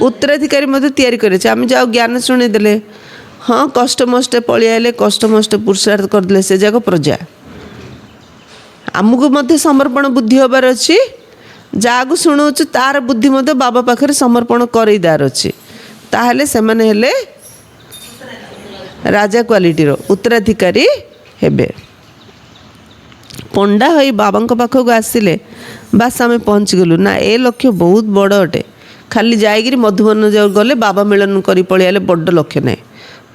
ଉତ୍ତରାଧିକାରୀ ମଧ୍ୟ ତିଆରି କରିବାର ଅଛି। ଆମେ ଯାଉ ଜ୍ଞାନ ଶୁଣିଦେଲେ, ହଁ କଷ୍ଟମଷ୍ଟେ ପଳେଇ ଆଇଲେ, କଷ୍ଟମଷ୍ଟେ ପୁରୁଷାର୍ଥ କରିଦେଲେ, ସେ ଯାକ ପ୍ରଜା। ଆମକୁ ମଧ୍ୟ ସମର୍ପଣ ବୁଦ୍ଧି ହେବାର ଅଛି। ଯାହାକୁ ଶୁଣଉଛୁ ତାର ବୁଦ୍ଧି ମଧ୍ୟ ବାବା ପାଖରେ ସମର୍ପଣ କରେଇ ଦେବାର ଅଛି। ତାହେଲେ ସେମାନେ ହେଲେ ରାଜା କ୍ୱାଲିଟିର ଉତ୍ତରାଧିକାରୀ ହେବେ। ପଣ୍ଡା ହୋଇ ବାବାଙ୍କ ପାଖକୁ ଆସିଲେ, ବାସ୍ ଆମେ ପହଞ୍ଚିଗଲୁ ନା, ଏ ଲକ୍ଷ୍ୟ ବହୁତ ବଡ଼ ଅଟେ। ଖାଲି ଯାଇକିରି ମଧୁବନ ଗଲେ ବାବା ମିଳନ କରି ପଳେଇ ଆଇଲେ ବଡ଼ ଲକ୍ଷ୍ୟ ନାହିଁ।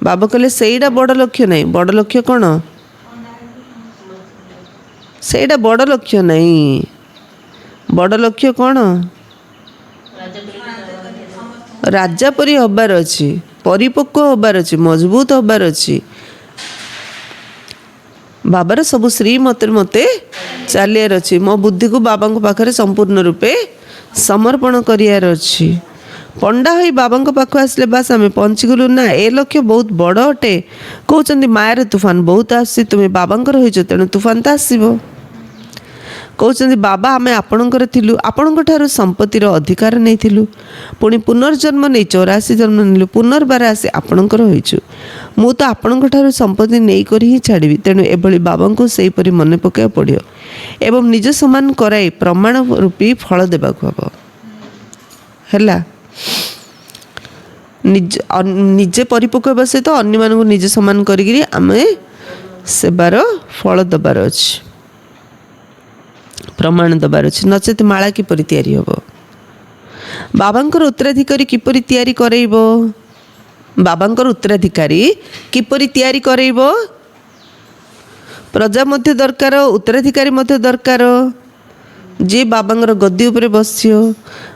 ବାବା କହିଲେ ସେଇଟା ବଡ଼ ଲକ୍ଷ୍ୟ ନାହିଁ। ବଡ଼ ଲକ୍ଷ୍ୟ କ'ଣ? ସେଇଟା ବଡ଼ ଲକ୍ଷ୍ୟ ନାହିଁ। ବଡ଼ ଲକ୍ଷ୍ୟ କ'ଣ? ରାଜା ପରି ହେବାର ଅଛି, ପରିପକ୍ୱ ହେବାର ଅଛି, ମଜବୁତ ହେବାର ଅଛି। ବାବାର ସବୁ ଶ୍ରୀମତରେ ମୋତେ ଚାଲିବାର ଅଛି। ମୋ ବୁଦ୍ଧିକୁ ବାବାଙ୍କ ପାଖରେ ସମ୍ପୂର୍ଣ୍ଣ ରୂପେ ସମର୍ପଣ କରିବାର ଅଛି। ପଣ୍ଡା ହୋଇ ବାବାଙ୍କ ପାଖକୁ ଆସିଲେ, ବାସ୍ ଆମେ ପହଞ୍ଚିଗଲୁ ନା, ଏ ଲକ୍ଷ୍ୟ ବହୁତ ବଡ଼ ଅଟେ। କହୁଛନ୍ତି ମାୟାର ତୁଫାନ ବହୁତ ଆସୁଛି, ତୁମେ ବାବାଙ୍କର ହୋଇଛ, ତେଣୁ ତୁଫାନ ତ ଆସିବ। କହୁଛନ୍ତି ବାବା ଆମେ ଆପଣଙ୍କର ଥିଲୁ, ଆପଣଙ୍କ ଠାରୁ ସମ୍ପତ୍ତିର ଅଧିକାର ନେଇଥିଲୁ, ପୁଣି ପୁନର୍ଜନ୍ମ ନେଇ 84 ଜନ୍ମ ନେଲୁ, ପୁନର୍ବାର ଆସି ଆପଣଙ୍କର ହୋଇଛୁ। ମୁଁ ତ ଆପଣଙ୍କ ଠାରୁ ସମ୍ପତ୍ତି ନେଇକରି ହିଁ ଛାଡ଼ିବି, ତେଣୁ ଏଭଳି ବାବାଙ୍କୁ ସେହିପରି ମନେ ପକାଇବାକୁ ପଡ଼ିବ ଏବଂ ନିଜ ସମାନ କରାଇ ପ୍ରମାଣ ରୂପୀ ଫଳ ଦେବାକୁ ହେବ। ହେଲା, ନିଜେ ପରିପକ୍ୱ ହେବା ସହିତ ଅନ୍ୟମାନଙ୍କୁ ନିଜ ସମାନ କରିକିରି ଆମେ ସେବାର ଫଳ ଦେବାର ଅଛି, ପ୍ରମାଣ ଦେବାର ଅଛି। ନଚେତ୍ ମାଳା କିପରି ତିଆରି ହେବ? ବାବାଙ୍କର ଉତ୍ତରାଧିକାରୀ କିପରି ତିଆରି କରେଇବ? ବାବାଙ୍କର ଉତ୍ତରାଧିକାରୀ କିପରି ତିଆରି କରେଇବ? ପ୍ରଜା ମଧ୍ୟ ଦରକାର, ଉତ୍ତରାଧିକାରୀ ମଧ୍ୟ ଦରକାର, ଯିଏ ବାବାଙ୍କର ଗଦି ଉପରେ ବସିବ।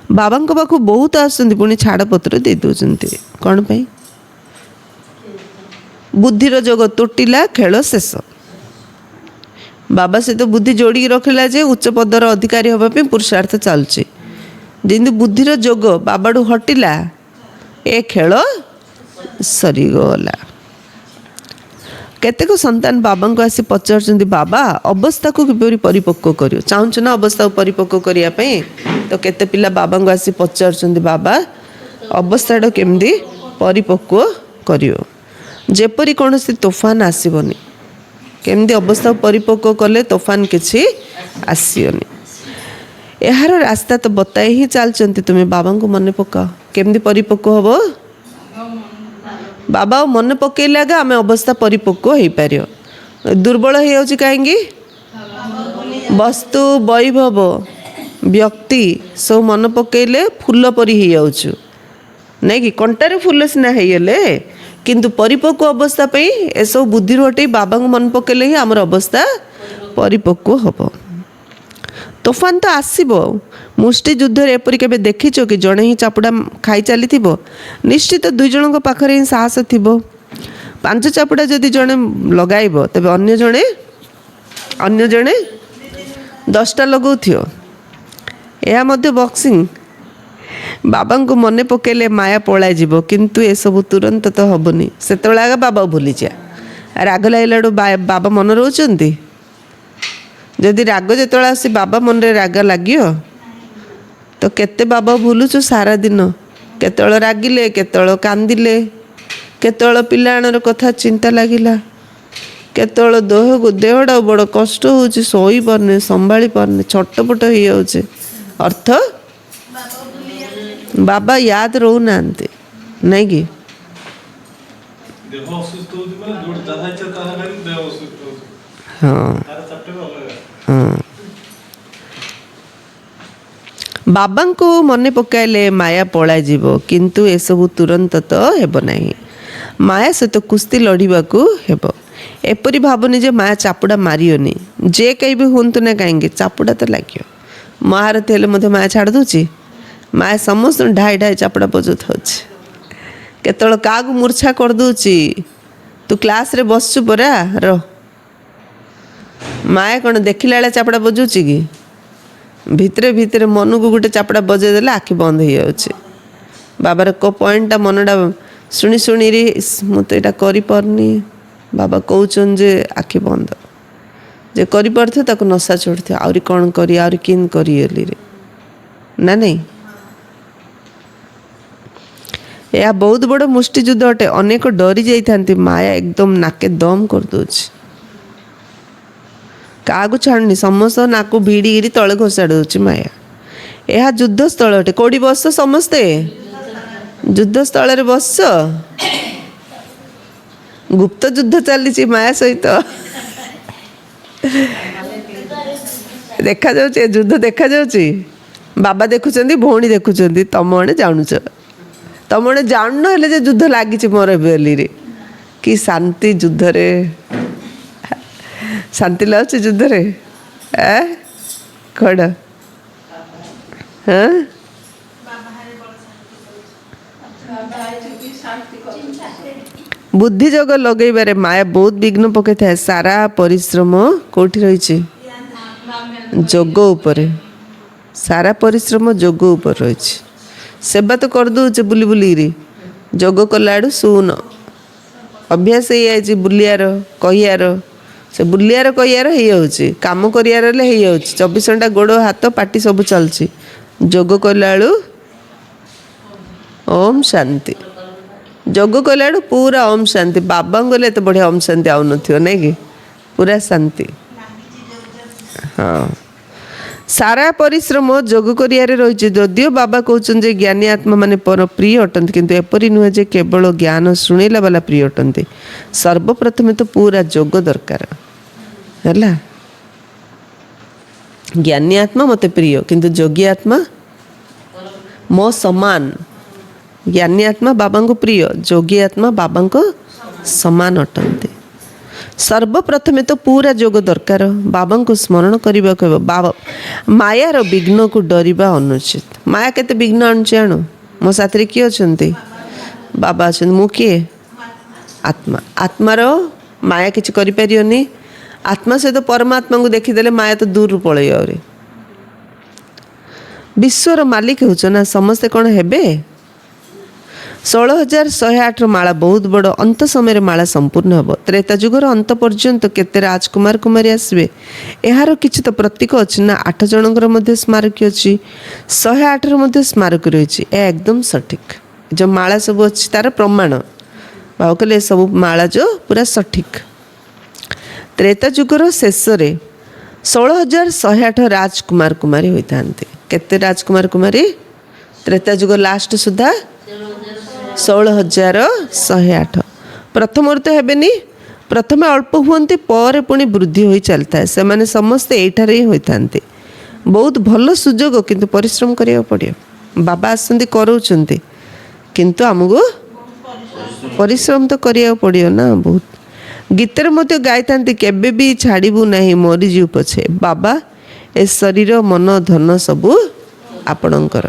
ବାବାଙ୍କ ପାଖକୁ ବହୁତ ଆସୁଛନ୍ତି, ପୁଣି ଛାଡ଼ପତ୍ର ଦେଇ ଦେଉଛନ୍ତି। କ'ଣ ପାଇଁ? ବୁଦ୍ଧିର ଯୋଗ ତୁଟିଲା, ଖେଳ ଶେଷ। ବାବା ସହିତ ବୁଦ୍ଧି ଯୋଡ଼ିକି ରଖିଲା ଯେ ଉଚ୍ଚ ପଦର ଅଧିକାରୀ ହେବା ପାଇଁ ପୁରୁଷାର୍ଥ ଚାଲୁଛି। ଯେମିତି ବୁଦ୍ଧିର ଯୋଗ ବାବାଠୁ ହଟିଲା, ଏ ଖେଳ ସରିଗଲା। କେତେକ ସନ୍ତାନ ବାବାଙ୍କୁ ଆସି ପଚାରୁଛନ୍ତି, ବାବା ଅବସ୍ଥାକୁ କିପରି ପରିପକ୍ୱ କରିବ? ଚାହୁଁଛୁ ନା ଅବସ୍ଥାକୁ ପରିପକ୍ୱ କରିବା ପାଇଁ? ତ କେତେ ପିଲା ବାବାଙ୍କୁ ଆସି ପଚାରୁଛନ୍ତି, ବାବା ଅବସ୍ଥାଟା କେମିତି ପରିପକ୍ୱ କରିବ? ଯେପରି କୌଣସି ତୋଫାନ ଆସିବନି। କେମିତି ଅବସ୍ଥାକୁ ପରିପକ୍ୱ କଲେ ତୋଫାନ କିଛି ଆସିବନି। ଏହାର ରାସ୍ତା ତ ବତାଇ ହିଁ ଚାଲିଛନ୍ତି, ତୁମେ ବାବାଙ୍କୁ ମନେ ପକାଅ। କେମିତି ପରିପକ୍ୱ ହେବ? ବାବା ମନେ ପକେଇଲେ ଆଗ ଆମେ ଅବସ୍ଥା ପରିପକ୍ୱ ହେଇପାରିବ। ଦୁର୍ବଳ ହେଇଯାଉଛି କାହିଁକି? ବସ୍ତୁ, ବୈଭବ, ବ୍ୟକ୍ତି ସବୁ ମନେ ପକେଇଲେ ଫୁଲ ପରି ହେଇଯାଉଛୁ, ନାଇଁ କି? କଣ୍ଟାରେ ଫୁଲ ସିନା ହେଇଗଲେ, କିନ୍ତୁ ପରିପକ୍ୱ ଅବସ୍ଥା ପାଇଁ ଏସବୁ ବୁଦ୍ଧିରୁ ହଟେଇ ବାବାଙ୍କୁ ମନେ ପକେଇଲେ ହିଁ ଆମର ଅବସ୍ଥା ପରିପକ୍ୱ ହେବ। ତୋଫାନ ତ ଆସିବ। ମୁଷ୍ଟି ଯୁଦ୍ଧରେ ଏପରି କେବେ ଦେଖିଛ କି ଜଣେ ହିଁ ଚାପୁଡ଼ା ଖାଇ ଚାଲିଥିବ? ନିଶ୍ଚିତ 2 ଜଣଙ୍କ ପାଖରେ ହିଁ ସାହସ ଥିବ। 5 ଚାପୁଡ଼ା ଯଦି ଜଣେ ଲଗାଇବ, ତେବେ ଅନ୍ୟ ଜଣେ 10ଟା ଲଗାଉଥିବ। ଏହା ମଧ୍ୟ ବକ୍ସିଂ। ବାବାଙ୍କୁ ମନେ ପକେଇଲେ ମାୟା ପଳାଇଯିବ, କିନ୍ତୁ ଏସବୁ ତୁରନ୍ତ ତ ହେବନି। ସେତେବେଳେ ଆଗ ବାବା ଭୁଲିଯା। ରାଗ ଲାଗିଲାଠୁ ବାବା ମନେ ରହୁଛନ୍ତି? ଯଦି ରାଗ ଯେତେବେଳେ ଆସି ବାବା ମନରେ ରାଗ ଲାଗିବ, ତ କେତେ ବାବା ଭୁଲୁଛୁ ସାରା ଦିନ। କେତେବେଳେ ରାଗିଲେ, କେତେବେଳେ କାନ୍ଦିଲେ, କେତେବେଳେ ପିଲାଣର କଥା ଚିନ୍ତା ଲାଗିଲା, କେତେବେଳେ ଦେହଟା ବଡ଼ କଷ୍ଟ ହେଉଛି, ଶୋଇପାରୁନି, ସମ୍ଭାଳି ପାରୁନି, ଛଟପଟ ହେଇଯାଉଛି। ଅର୍ଥ ବାବା ୟାଦ ରହୁନାହାନ୍ତି, ନାଇଁ କି? ଦେହ ଅସୁସ୍ଥ ହେଉଛି ମାନେ ଯୋଉଠି ଯାହା ଇଚ୍ଛା ତାହା ଖାଇଲେ ଦେହ ଅସୁସ୍ଥ ହେଉଛି। ହଁ ତାର ଚାପ୍ଟର ଅଲଗା। ହଁ। ବାବାଙ୍କୁ ମନେ ପକାଇଲେ ମାୟା ପଳାଇଯିବ, କିନ୍ତୁ ଏସବୁ ତୁରନ୍ତ ତ ହେବ ନାହିଁ। ମାୟା ସହିତ କୁସ୍ତି ଲଢ଼ିବାକୁ ହେବ। ଏପରି ଭାବନି ଯେ ମାୟା ଚାପୁଡ଼ା ମାରିବନି। ଯେ କେହି ବି ହୁଅନ୍ତୁ ନା କାହିଁକି, ଚାପୁଡ଼ା ତ ଲାଗିବ। ମହାରଥୀ ହେଲେ ମଧ୍ୟ ମାୟା ଛାଡ଼ି ଦେଉଛି? ମାୟା ସମସ୍ତଙ୍କୁ ଢାଇ ଢାଇ ଚାପୁଡ଼ା ବଜାଉଥାଉଛି। କେତେବେଳେ କାହାକୁ ମୂର୍ଚ୍ଛା କରିଦେଉଛି। ତୁ କ୍ଲାସ୍ରେ ବସିଛୁ ପରା, ମାୟା କ'ଣ ଦେଖିଲା ବେଳେ ଚାପୁଡ଼ା ବଜାଉଛି କି? ଭିତରେ ମନକୁ ଗୋଟେ ଚାପୁଡ଼ା ବଜେଇ ଦେଲେ ଆଖି ବନ୍ଦ ହେଇଯାଉଛି। ବାବାର କେଉଁ ପଏଣ୍ଟଟା ମନଟା ଶୁଣିରି ମୁଁ ତ ଏଇଟା କରିପାରୁନି, ବାବା କହୁଛନ୍ତି ଯେ ଆଖି ବନ୍ଦ। ଯେ କରିପାରୁଥିବ ତାକୁ ନଶା ଚଢ଼ୁଥିବ, ଆହୁରି କ'ଣ କରି, ଆହୁରି କେମିତି କରିଗଲିରେ, ନା ନାଇଁ? ଏହା ବହୁତ ବଡ଼ ମୁଷ୍ଟି ଯୁଦ୍ଧ ଅଟେ। ଅନେକ ଡରି ଯାଇଥାନ୍ତି। ମାୟା ଏକଦମ ନାକେ ଦମ କରିଦେଉଛି। କାହାକୁ ଛାଡ଼ୁନି, ସମସ୍ତ ନାକୁ ଭିଡ଼ିକିରି ତଳେ ଘୋଷାଡ଼ି ଦେଉଛି ମାୟା। ଏହା ଯୁଦ୍ଧସ୍ଥଳ ଅଟେ। କେଉଁଠି ବସ? ସମସ୍ତେ ଯୁଦ୍ଧସ୍ଥଳରେ ବସିଛ। ଗୁପ୍ତ ଯୁଦ୍ଧ ଚାଲିଛି ମାୟା ସହିତ। ଦେଖାଯାଉଛି, ଏ ଯୁଦ୍ଧ ଦେଖାଯାଉଛି। ବାବା ଦେଖୁଛନ୍ତି, ଭଉଣୀ ଦେଖୁଛନ୍ତି, ତମମାନେ ଜାଣୁଛ। ତମମାନେ ଜାଣୁନ ହେଲେ ଯେ ଯୁଦ୍ଧ ଲାଗିଛି ମୋର ବେଲିରେ। କି ଶାନ୍ତି ଯୁଦ୍ଧରେ, ଶାନ୍ତି ଲାଗୁଛି ଯୁଦ୍ଧରେ। କ'ଣ? ହଁ, ବୁଦ୍ଧି ଯୋଗ ଲଗେଇବାରେ ମାୟା ବହୁତ ବିଘ୍ନ ପକାଇଥାଏ। ସାରା ପରିଶ୍ରମ କେଉଁଠି ରହିଛି? ଯୋଗ ଉପରେ। ସାରା ପରିଶ୍ରମ ଯୋଗ ଉପରେ ରହିଛି। ସେବା ତ କରିଦେଉଛେ ବୁଲି ବୁଲିକିରି, ଯୋଗ କଲାଆଡ଼ୁ ଶୁନ। ଅଭ୍ୟାସ ହେଇଯାଇଛି ବୁଲିବାର, କହିବାର। ସେ ବୁଲିବାର କହିବାର ହେଇଯାଉଛି, କାମ କରିବାର ହେଲେ ହେଇଯାଉଛି। 24 ଘଣ୍ଟା ଗୋଡ଼ ହାତ ପାଟି ସବୁ ଚାଲୁଛି। ଯୋଗ କଲାବେଳୁ ଓମ୍ ଶାନ୍ତି। ଯୋଗ କଲାବେଳୁ ପୁରା ଓମ୍ ଶାନ୍ତି। ବାବାଙ୍କୁ ଗଲେ ଏତେ ବଢ଼ିଆ ଓମ୍ ଶାନ୍ତି ଆଉନଥିବ, ନାଇଁ କି? ପୁରା ଶାନ୍ତି। ହଁ, ସାରା ପରିଶ୍ରମ ଯୋଗ କରିବାରେ ରହିଛି। ଯଦିଓ ବାବା କହୁଛନ୍ତି ଯେ ଜ୍ଞାନୀ ଆତ୍ମାମାନେ ପର ପ୍ରିୟ ଅଟନ୍ତି, କିନ୍ତୁ ଏପରି ନୁହେଁ ଯେ କେବଳ ଜ୍ଞାନ ଶୁଣିଲା ବାଲା ପ୍ରିୟ ଅଟନ୍ତି। ସର୍ବପ୍ରଥମେ ତ ପୁରା ଯୋଗ ଦରକାର ହେଲା। ଜ୍ଞାନୀ ଆତ୍ମା ମୋତେ ପ୍ରିୟ, କିନ୍ତୁ ଯୋଗୀ ଆତ୍ମା ମୋ ସମାନ। ଜ୍ଞାନୀ ଆତ୍ମା ବାବାଙ୍କୁ ପ୍ରିୟ, ଯୋଗୀ ଆତ୍ମା ବାବାଙ୍କ ସମାନ ଅଟନ୍ତି। ସର୍ବପ୍ରଥମେ ତ ପୁରା ଯୋଗ ଦରକାର। ବାବାଙ୍କୁ ସ୍ମରଣ କରିବାକୁ ହେବ। ବାବା ମାୟାର ବିଘ୍ନକୁ ଡରିବା ଅନୁଚିତ। ମାୟା କେତେ ବିଘ୍ନ ଆଣୁଛି ଆଣୁ। ମୋ ସାଥିରେ କିଏ ଅଛନ୍ତି? ବାବା ଅଛନ୍ତି। ମୁଁ କିଏ? ଆତ୍ମା। ଆତ୍ମାର ମାୟା କିଛି କରିପାରିବନି। ଆତ୍ମା ସହିତ ପରମାତ୍ମାଙ୍କୁ ଦେଖିଦେଲେ ମାୟା ତ ଦୂରରୁ ପଳେଇ ଆହୁରି। ବିଶ୍ୱର ମାଲିକ ହେଉଛ ନା, ସମସ୍ତେ କ'ଣ ହେବେ? 16,108ର ମାଳା ବହୁତ ବଡ଼। ଅନ୍ତ ସମୟରେ ମାଳା ସମ୍ପୂର୍ଣ୍ଣ ହେବ। ତ୍ରେତା ଯୁଗର ଅନ୍ତ ପର୍ଯ୍ୟନ୍ତ କେତେ ରାଜକୁମାର କୁମାରୀ ଆସିବେ, ଏହାର କିଛି ତ ପ୍ରତୀକ ଅଛି ନା। 8 ଜଣଙ୍କର ମଧ୍ୟ ସ୍ମାରକୀ ଅଛି, 108ର ମଧ୍ୟ ସ୍ମାରକୀ ରହିଛି। ଏହା ଏକଦମ ସଠିକ୍। ଯେଉଁ ମାଳା ସବୁ ଅଛି ତାର ପ୍ରମାଣ। ବାବା କହିଲେ ଏସବୁ ମାଳା ଯେଉଁ ପୁରା ସଠିକ୍। ତ୍ରେତା ଯୁଗର ଶେଷରେ 16,108 ରାଜକୁମାର କୁମାରୀ ହୋଇଥାନ୍ତି। କେତେ ରାଜକୁମାର କୁମାରୀ? ତ୍ରେତା ଯୁଗ ଲାଷ୍ଟ ସୁଦ୍ଧା 16,108। ପ୍ରଥମରୁ ତ ହେବେନି, ପ୍ରଥମେ ଅଳ୍ପ ହୁଅନ୍ତି, ପରେ ପୁଣି ବୃଦ୍ଧି ହୋଇ ଚାଲିଥାଏ। ସେମାନେ ସମସ୍ତେ ଏଇଠାରେ ହିଁ ହୋଇଥାନ୍ତି। ବହୁତ ଭଲ ସୁଯୋଗ, କିନ୍ତୁ ପରିଶ୍ରମ କରିବାକୁ ପଡ଼ିବ। ବାବା ଆସନ୍ତି, କରାଉଛନ୍ତି, କିନ୍ତୁ ଆମକୁ ପରିଶ୍ରମ ତ କରିବାକୁ ପଡ଼ିବ ନା ବହୁତ। ଗୀତରେ ମଧ୍ୟ ଗାଇଥାନ୍ତି, କେବେ ବି ଛାଡ଼ିବୁ ନାହିଁ ମରିଯିବୁ ପଛେ, ବାବା ଏ ଶରୀର ମନ ଧନ ସବୁ ଆପଣଙ୍କର।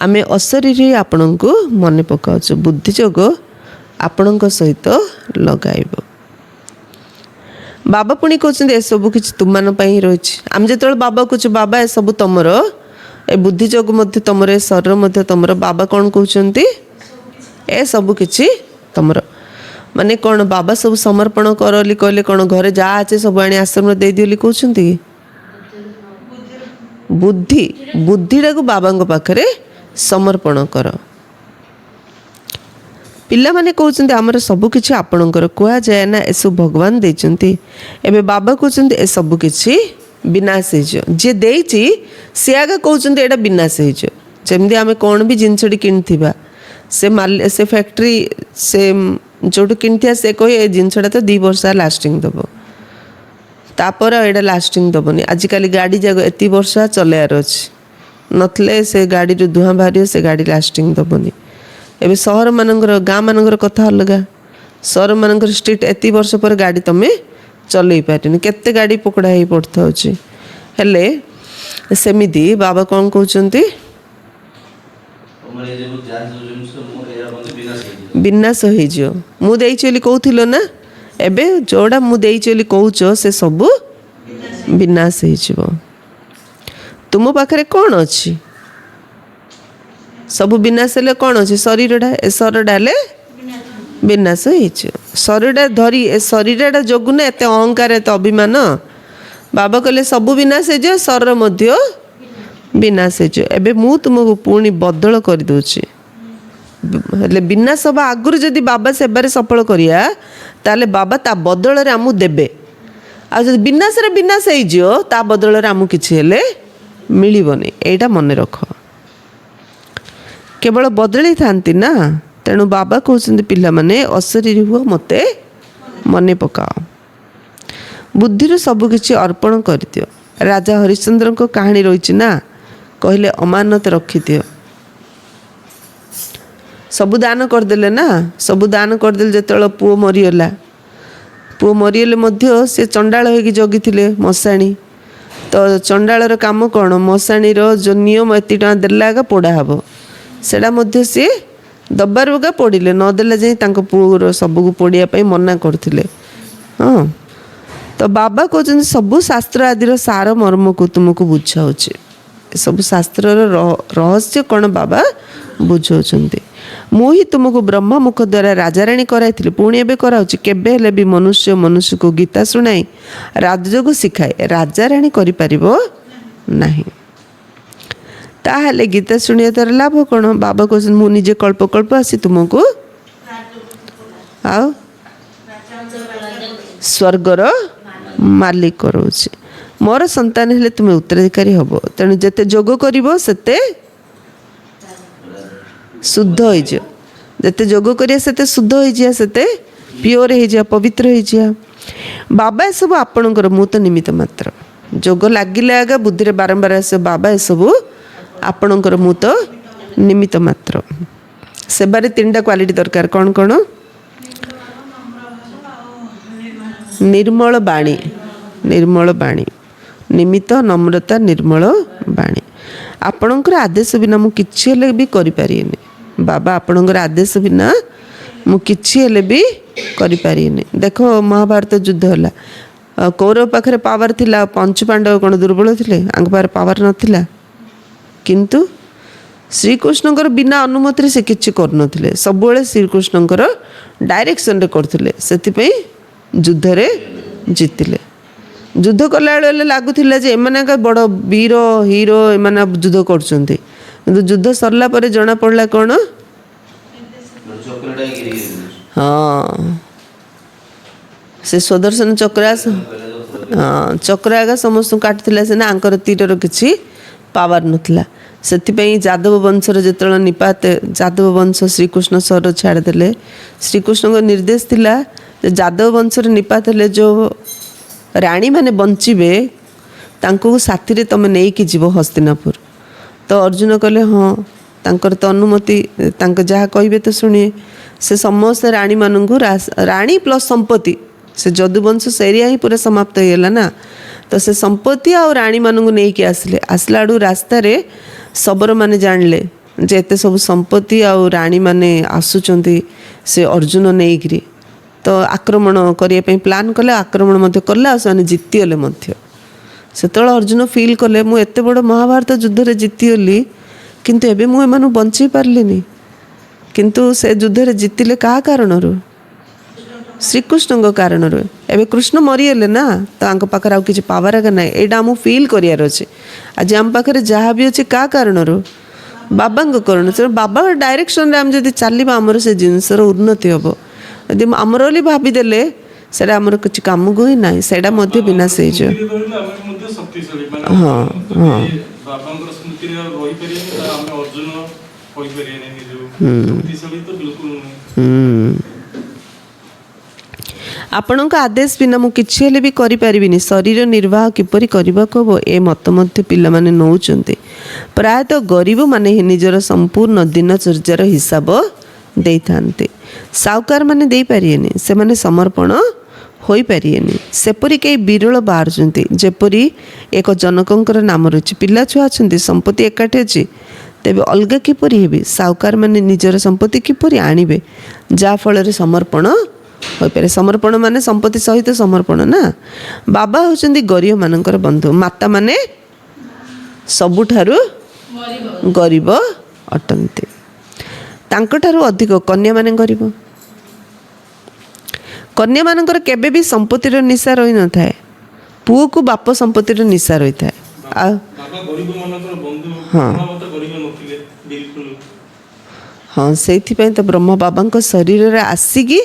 ଆମେ ଅଶରୀରେ ଆପଣଙ୍କୁ ମନେ ପକାଉଛୁ। ବୁଦ୍ଧି ଯୋଗ ଆପଣଙ୍କ ସହିତ ଲଗାଇବ। ବାବା ପୁଣି କହୁଛନ୍ତି ଏସବୁ କିଛି ତୁମମାନଙ୍କ ପାଇଁ ହିଁ ରହିଛି। ଆମେ ଯେତେବେଳେ ବାବା କହୁଛୁ ବାବା ଏସବୁ ତମର, ଏ ବୁଦ୍ଧି ଯୋଗ ମଧ୍ୟ ତମର, ଏ ଶରୀର ମଧ୍ୟ ତମର। ବାବା କ'ଣ କହୁଛନ୍ତି? ଏସବୁ କିଛି ତମର। ମାନେ କ'ଣ ବାବା ସବୁ ସମର୍ପଣ କର ବୋଲି କହିଲେ କ'ଣ ଘରେ ଯାହା ଅଛି ସବୁ ଆଣି ଆଶ୍ରମରେ ଦେଇଦିଅ ବୋଲି କହୁଛନ୍ତି କି? ବୁଦ୍ଧିଟାକୁ ବାବାଙ୍କ ପାଖରେ ସମର୍ପଣ କର। ପିଲାମାନେ କହୁଛନ୍ତି ଆମର ସବୁ କିଛି ଆପଣଙ୍କର। କୁହାଯାଏ ନା ଏସବୁ ଭଗବାନ ଦେଇଛନ୍ତି। ଏବେ ବାବା କହୁଛନ୍ତି ଏସବୁ କିଛି ବିନାଶ ହେଇଯିବ। ଯିଏ ଦେଇଛି ସେ ଆଗେ କହୁଛନ୍ତି ଏଇଟା ବିନାଶ ହେଇଯିବ। ଯେମିତି ଆମେ କ'ଣ ବି ଜିନିଷଟି କିଣିଥିବା, ସେ ଫ୍ୟାକ୍ଟ୍ରି ସେ ଯେଉଁଠୁ କିଣିଥିବା ସେ କହେ ଏ ଜିନିଷଟା ତ 2 ବର୍ଷ ଲାଷ୍ଟିଂ ଦେବ, ତାପରେ ଏଇଟା ଲାଷ୍ଟିଂ ଦେବନି। ଆଜିକାଲି ଗାଡ଼ି ଯାକ ଏତିକି ବର୍ଷ ଚଲେଇବାର ଅଛି, ନଥିଲେ ସେ ଗାଡ଼ିରୁ ଧୂଆଁ ବାହାରିବ, ସେ ଗାଡ଼ି ଲାଷ୍ଟିଂ ଦେବନି। ଏବେ ସହରମାନଙ୍କର, ଗାଁମାନଙ୍କର କଥା ଅଲଗା। ସହରମାନଙ୍କର ଷ୍ଟ୍ରିଟ୍ ଏତିକି ବର୍ଷ ପରେ ଗାଡ଼ି ତୁମେ ଚଲେଇ ପାରିନି, କେତେ ଗାଡ଼ି ପୋକଡ଼ା ହେଇ ପଡ଼ିଥାଉଛି। ହେଲେ ସେମିତି ବାବା କ'ଣ କହୁଛନ୍ତି? ବିନାଶ ହେଇଯିବ। ମୁଁ ଦେଇଛି ବୋଲି କହୁଥିଲ ନା, ଏବେ ଯେଉଁଟା ମୁଁ ଦେଇଛି ବୋଲି କହୁଛ ସେ ସବୁ ବିନାଶ ହେଇଯିବ। ତୁମ ପାଖରେ କ'ଣ ଅଛି? ସବୁ ବିନାଶ ହେଲେ କ'ଣ ଅଛି? ଶରୀରଟା। ଏ ଶରୀରଟା ହେଲେ ବିନାଶ ହେଇଯିବ। ଶରୀରଟା ଧରି, ଏ ଶରୀରଟା ଯୋଗୁ ନା ଏତେ ଅହଙ୍କାର, ଏତେ ଅଭିମାନ। ବାବା କହିଲେ ସବୁ ବିନାଶ ହେଇଯିବ, ଶରୀର ମଧ୍ୟ ବିନାଶ ହେଇଯିବ। ଏବେ ମୁଁ ତୁମକୁ ପୁଣି ବଦଳ କରିଦେଉଛି। ହେଲେ ବିନାଶ ହେବା ଆଗରୁ ଯଦି ବାବା ସେବାରେ ସଫଳ କରିବା, ତାହେଲେ ବାବା ତା ବଦଳରେ ଆମକୁ ଦେବେ। ଆଉ ଯଦି ବିନାଶରେ ବିନାଶ ହେଇଯିବ, ତା ବଦଳରେ ଆମକୁ କିଛି ହେଲେ ମିଳିବନି। ଏଇଟା ମନେ ରଖ। କେବଳ ବଦଳିଥାନ୍ତି ନା। ତେଣୁ ବାବା କହୁଛନ୍ତି ପିଲାମାନେ ଅଶରୀରୀ ହୁଅ, ମୋତେ ମନେ ପକାଅ। ବୁଦ୍ଧିରୁ ସବୁ କିଛି ଅର୍ପଣ କରିଦିଅ। ରାଜା ହରିଶ୍ଚନ୍ଦ୍ରଙ୍କ କାହାଣୀ ରହିଛି ନା, କହିଲେ ଅମାନତ ରଖିଦିଅ। ସବୁ ଦାନ କରିଦେଲେ ନା, ସବୁ ଦାନ କରିଦେଲେ। ଯେତେବେଳେ ପୁଅ ମରିଗଲେ ମଧ୍ୟ ସେ ଚଣ୍ଡାଳ ହେଇକି ଜଗିଥିଲେ ମଶାଣୀ। ତ ଚଣ୍ଡାଳର କାମ କ'ଣ? ମଶାଣୀର ଯେଉଁ ନିୟମ, ଏତିକି ଟଙ୍କା ଦେଲା ଆଗ ପୋଡ଼ା ହେବ, ସେଇଟା ମଧ୍ୟ ସିଏ ଦବାରୁ ଆଗ ପୋଡ଼ିଲେ। ନଦେଲେ ଯାଇ ତାଙ୍କ ପୁଅର ସବୁକୁ ପୋଡ଼ିବା ପାଇଁ ମନା କରୁଥିଲେ। ହଁ, ତ ବାବା କହୁଛନ୍ତି ସବୁ ଶାସ୍ତ୍ର ଆଦିର ସାର ମର୍ମକୁ ତୁମକୁ ବୁଝାଉଛି। ଏସବୁ ଶାସ୍ତ୍ରର ରହସ୍ୟ କ'ଣ ବାବା ବୁଝାଉଛନ୍ତି। ମୁଁ ହିଁ ତୁମକୁ ବ୍ରହ୍ମମୁଖ ଦ୍ୱାରା ରାଜାରାଣୀ କରାଇଥିଲି, ପୁଣି ଏବେ କରାଉଛି। କେବେ ହେଲେ ବି ମନୁଷ୍ୟକୁ ଗୀତା ଶୁଣାଇ ରାଜଯୋଗ ଶିଖାଏ ରାଜାରାଣୀ କରିପାରିବ ନାହିଁ। ତାହେଲେ ଗୀତା ଶୁଣିବା ଦ୍ୱାରା ଲାଭ କ'ଣ? ବାବା କହୁଛନ୍ତି ମୁଁ ନିଜେ କଳ୍ପ କଳ୍ପ ଆସି ତୁମକୁ ଆଉ ସ୍ୱର୍ଗର ମାଲିକ କରାଉଛି। ମୋର ସନ୍ତାନ ହେଲେ ତୁମେ ଉତ୍ତରାଧିକାରୀ ହେବ। ତେଣୁ ଯେତେ ଯୋଗ କରିବ ସେତେ ଶୁଦ୍ଧ ହେଇଯିବ। ଯେତେ ଯୋଗ କରିବା ସେତେ ଶୁଦ୍ଧ ହେଇଯିବା, ସେତେ ପିଓର ହେଇଯିବା, ପବିତ୍ର ହେଇଯିବା। ବାବା ଏସବୁ ଆପଣଙ୍କର, ମୁଁ ତ ନିମିତ୍ତ ମାତ୍ର। ଯୋଗ ଲାଗିଲେ ଆଗ ବୁଦ୍ଧିରେ ବାରମ୍ବାର ଆସିବ ବାବା ଏସବୁ ଆପଣଙ୍କର ମୁଁ ତ ନିମିତ୍ତ ମାତ୍ର। ସେବାରେ ତିନିଟା କ୍ୱାଲିଟି ଦରକାର। କ'ଣ କ'ଣ? ନିର୍ମଳ ବାଣୀ, ନିର୍ମଳ ବାଣୀ, ନିମିତ୍ତ, ନମ୍ରତା, ନିର୍ମଳ ବାଣୀ। ଆପଣଙ୍କର ଆଦେଶ ବିନା ମୁଁ କିଛି ହେଲେ ବି କରିପାରିବିନି। ବାବା ଆପଣଙ୍କର ଆଦେଶ ବିନା ମୁଁ କିଛି ହେଲେ ବି କରିପାରିବିନି। ଦେଖ ମହାଭାରତ ଯୁଦ୍ଧ ହେଲା, କୌରବ ପାଖରେ ପାୱାର ଥିଲା, ପଞ୍ଚୁ ପାଣ୍ଡବ କ'ଣ ଦୁର୍ବଳ ଥିଲେ? ଆଙ୍କ ପାଖରେ ପାୱାର ନଥିଲା। କିନ୍ତୁ ଶ୍ରୀକୃଷ୍ଣଙ୍କର ବିନା ଅନୁମତିରେ ସେ କିଛି କରୁନଥିଲେ, ସବୁବେଳେ ଶ୍ରୀକୃଷ୍ଣଙ୍କର ଡାଇରେକ୍ସନରେ କରୁଥିଲେ। ସେଥିପାଇଁ ଯୁଦ୍ଧରେ ଜିତିଲେ। ଯୁଦ୍ଧ କଲାବେଳେ ହେଲେ ଲାଗୁଥିଲା ଯେ ଏମାନେ ବଡ଼ ବୀର ହିରୋ, ଏମାନେ ଯୁଦ୍ଧ କରୁଛନ୍ତି। କିନ୍ତୁ ଯୁଦ୍ଧ ସରିଲା ପରେ ଜଣାପଡ଼ିଲା କ'ଣ? ହଁ, ସେ ସୁଦର୍ଶନ ଚକ୍ର ଚକ୍ର ଆଗା ସମସ୍ତଙ୍କୁ କାଟିଥିଲା ସିନା, ଆଙ୍କର ତୀରର କିଛି ପାୱାର ନଥିଲା। ସେଥିପାଇଁ ଯାଦବ ବଂଶର ଯେତେବେଳେ ନିପାତ ଯାଦବ ବଂଶ ଶ୍ରୀକୃଷ୍ଣ ସହର ଛାଡ଼ିଦେଲେ, ଶ୍ରୀକୃଷ୍ଣଙ୍କ ନିର୍ଦ୍ଦେଶ ଥିଲା ଯେ ଯାଦବ ବଂଶର ନିପାତ ହେଲେ ଯେଉଁ ରାଣୀମାନେ ବଞ୍ଚିବେ ତାଙ୍କୁ ସାଥିରେ ତୁମେ ନେଇକି ଯିବ ହସ୍ତିନାପୁର। ତ ଅର୍ଜୁନ କହିଲେ ହଁ, ତାଙ୍କର ତ ଅନୁମତି, ତାଙ୍କ ଯାହା କହିବେ ତ ଶୁଣିବେ। ସେ ସମସ୍ତେ ରାଣୀମାନଙ୍କୁ, ରାଣୀ ପ୍ଲସ୍ ସମ୍ପତ୍ତି, ସେ ଯଦୁବଂଶ ସେ ଏରିଆ ହିଁ ପୁରା ସମାପ୍ତ ହେଇଗଲା ନା। ତ ସେ ସମ୍ପତ୍ତି ଆଉ ରାଣୀମାନଙ୍କୁ ନେଇକି ଆସିଲା ବେଳକୁ ରାସ୍ତାରେ ଶବରମାନେ ଜାଣିଲେ ଯେ ଏତେ ସବୁ ସମ୍ପତ୍ତି ଆଉ ରାଣୀମାନେ ଆସୁଛନ୍ତି ସେ ଅର୍ଜୁନ ନେଇକିରି। ତ ଆକ୍ରମଣ କରିବା ପାଇଁ ପ୍ଲାନ୍ କଲେ, ଆକ୍ରମଣ ମଧ୍ୟ କଲେ, ଆଉ ସେମାନେ ଜିତିଗଲେ ମଧ୍ୟ। ସେତେବେଳେ ଅର୍ଜୁନ ଫିଲ୍ କଲେ ମୁଁ ଏତେ ବଡ଼ ମହାଭାରତ ଯୁଦ୍ଧରେ ଜିତିଗଲି, କିନ୍ତୁ ଏବେ ମୁଁ ଏମାନଙ୍କୁ ବଞ୍ଚେଇ ପାରିଲିନି। କିନ୍ତୁ ସେ ଯୁଦ୍ଧରେ ଜିତିଲେ କାହା କାରଣରୁ? ଶ୍ରୀକୃଷ୍ଣଙ୍କ କାରଣରୁ। ଏବେ କୃଷ୍ଣ ମରିଗଲେ ନା, ତ ତାଙ୍କ ପାଖରେ ଆଉ କିଛି ପାୱାର ଏକା ନାହିଁ। ଏଇଟା ଆମକୁ ଫିଲ୍ କରିବାର ଅଛି। ଆଜି ଆମ ପାଖରେ ଯାହା ବି ଅଛି କାହା କାରଣରୁ? ବାବାଙ୍କ କାରଣ। ବାବାଙ୍କ ଡାଇରେକ୍ସନରେ ଆମେ ଯଦି ଚାଲିବା ଆମର ସେ ଜିନିଷର ଉନ୍ନତି ହେବ। ଯଦି ଆମର ବୋଲି ଭାବିଦେଲେ ସେଇଟା ଆମର କିଛି କାମକୁ ହିଁ ନାହିଁ, ସେଇଟା ମଧ୍ୟ ବିନାଶ ହେଇଯିବ। ହଁ ହଁ, ବାବାଙ୍କର ସ୍ମୃତିରେ ରହିପାରିବେନି, ଆମେ ଅର୍ଜୁନ କହିପାରିବେନି ନିଜକୁ। ଶକ୍ତିଶାଳୀ ତ ବିଲକୁଲ ନୁହେଁ। ଆପଣଙ୍କ ଆଦେଶ ବିନା ମୁଁ କିଛି ହେଲେ ବି କରିପାରିବିନି। ଶରୀର ନିର୍ବାହ କିପରି କରିବାକୁ ହେବ ଏ ମତ ମଧ୍ୟ ପିଲାମାନେ ନେଉଛନ୍ତି। ପ୍ରାୟତଃ ଗରିବମାନେ ହିଁ ନିଜର ସମ୍ପୂର୍ଣ୍ଣ ଦିନଚର୍ଯ୍ୟାର ହିସାବ ଦେଇଥାନ୍ତି। ସାହୁକାରମାନେ ଦେଇପାରିବେନି, ସେମାନେ ସମର୍ପଣ ହୋଇପାରିବେନି। ସେପରି କେହି ବିରଳ ବାହାରୁଛନ୍ତି। ଯେପରି ଏକ ଜନକଙ୍କର ନାମ ରହିଛି, ପିଲାଛୁଆ ଅଛନ୍ତି, ସମ୍ପତ୍ତି ଏକାଠି ଅଛି, ତେବେ ଅଲଗା କିପରି ହେବେ? ସାହୁକାରମାନେ ନିଜର ସମ୍ପତ୍ତି କିପରି ଆଣିବେ ଯାହାଫଳରେ ସମର୍ପଣ ହୋଇପାରେ? ସମର୍ପଣ ମାନେ ସମ୍ପତ୍ତି ସହିତ ସମର୍ପଣ ନା। ବାବା ହେଉଛନ୍ତି ଗରିବମାନଙ୍କର ବନ୍ଧୁ। ମାତାମାନେ ସବୁଠାରୁ ଗରିବ ଅଟନ୍ତି। ତାଙ୍କଠାରୁ ଅଧିକ କନ୍ୟାମାନେ ଗରିବ। କନ୍ୟାମାନଙ୍କର କେବେ ବି ସମ୍ପତ୍ତିର ନିଶା ରହିନଥାଏ, ପୁଅକୁ ବାପ ସମ୍ପତ୍ତିର ନିଶା ରହିଥାଏ। ଆଉ ହଁ, ସେଇଥିପାଇଁ ତ ବ୍ରହ୍ମ ବାବାଙ୍କ ଶରୀରରେ ଆସିକି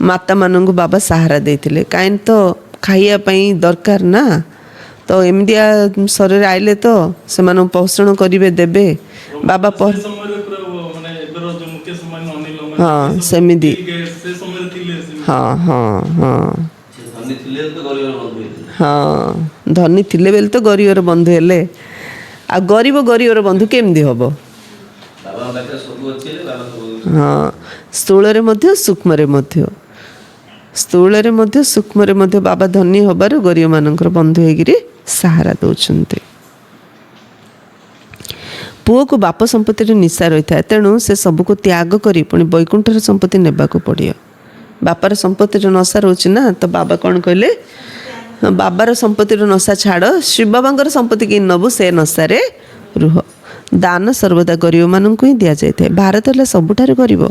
ମାତାମାନଙ୍କୁ ବାବା ସାହାରା ଦେଇଥିଲେ। କାହିଁକି ତ ଖାଇବା ପାଇଁ ଦରକାର ନା, ତ ଏମିତିଆ ଶରୀରରେ ଆଇଲେ ତ ସେମାନଙ୍କୁ ପୋଷଣ କରିବେ, ଦେବେ। ବାବା ହଁ ସେମିତି, ହଁ ହଁ ହଁ ହଁ, ଧନୀ ଥିଲେ ବୋଲି ତ ଗରିବର ବନ୍ଧୁ ହେଲେ। ଆଉ ଗରିବ ଗରିବର ବନ୍ଧୁ କେମିତି ହବ? ହଁ, ସ୍ଥୂଳରେ ମଧ୍ୟ ସୂକ୍ଷ୍ମରେ ମଧ୍ୟ, ସ୍ଥୂଳରେ ମଧ୍ୟ ସୂକ୍ଷ୍ମରେ ମଧ୍ୟ ବାବା ଧନୀ ହେବାରୁ ଗରିବମାନଙ୍କର ବନ୍ଧୁ ହେଇକିରି ସାହାରା ଦେଉଛନ୍ତି। ପୁଅକୁ ବାପ ସମ୍ପତ୍ତିର ନିଶା ରହିଥାଏ, ତେଣୁ ସେ ସବୁକୁ ତ୍ୟାଗ କରି ପୁଣି ବୈକୁଣ୍ଠର ସମ୍ପତ୍ତି ନେବାକୁ ପଡ଼ିବ। ବାପାର ସମ୍ପତ୍ତିର ନଶା ରହୁଛି ନା, ତ ବାବା କ'ଣ କହିଲେ? ବାବାର ସମ୍ପତ୍ତିର ନଶା ଛାଡ଼, ଶିବ ବାବାଙ୍କର ସମ୍ପତ୍ତି କେହି ନେବୁ, ସେ ନଶାରେ ରୁହ। ଦାନ ସର୍ବଦା ଗରିବମାନଙ୍କୁ ହିଁ ଦିଆଯାଇଥାଏ। ଭାରତ ହେଲା ସବୁଠାରୁ ଗରିବ।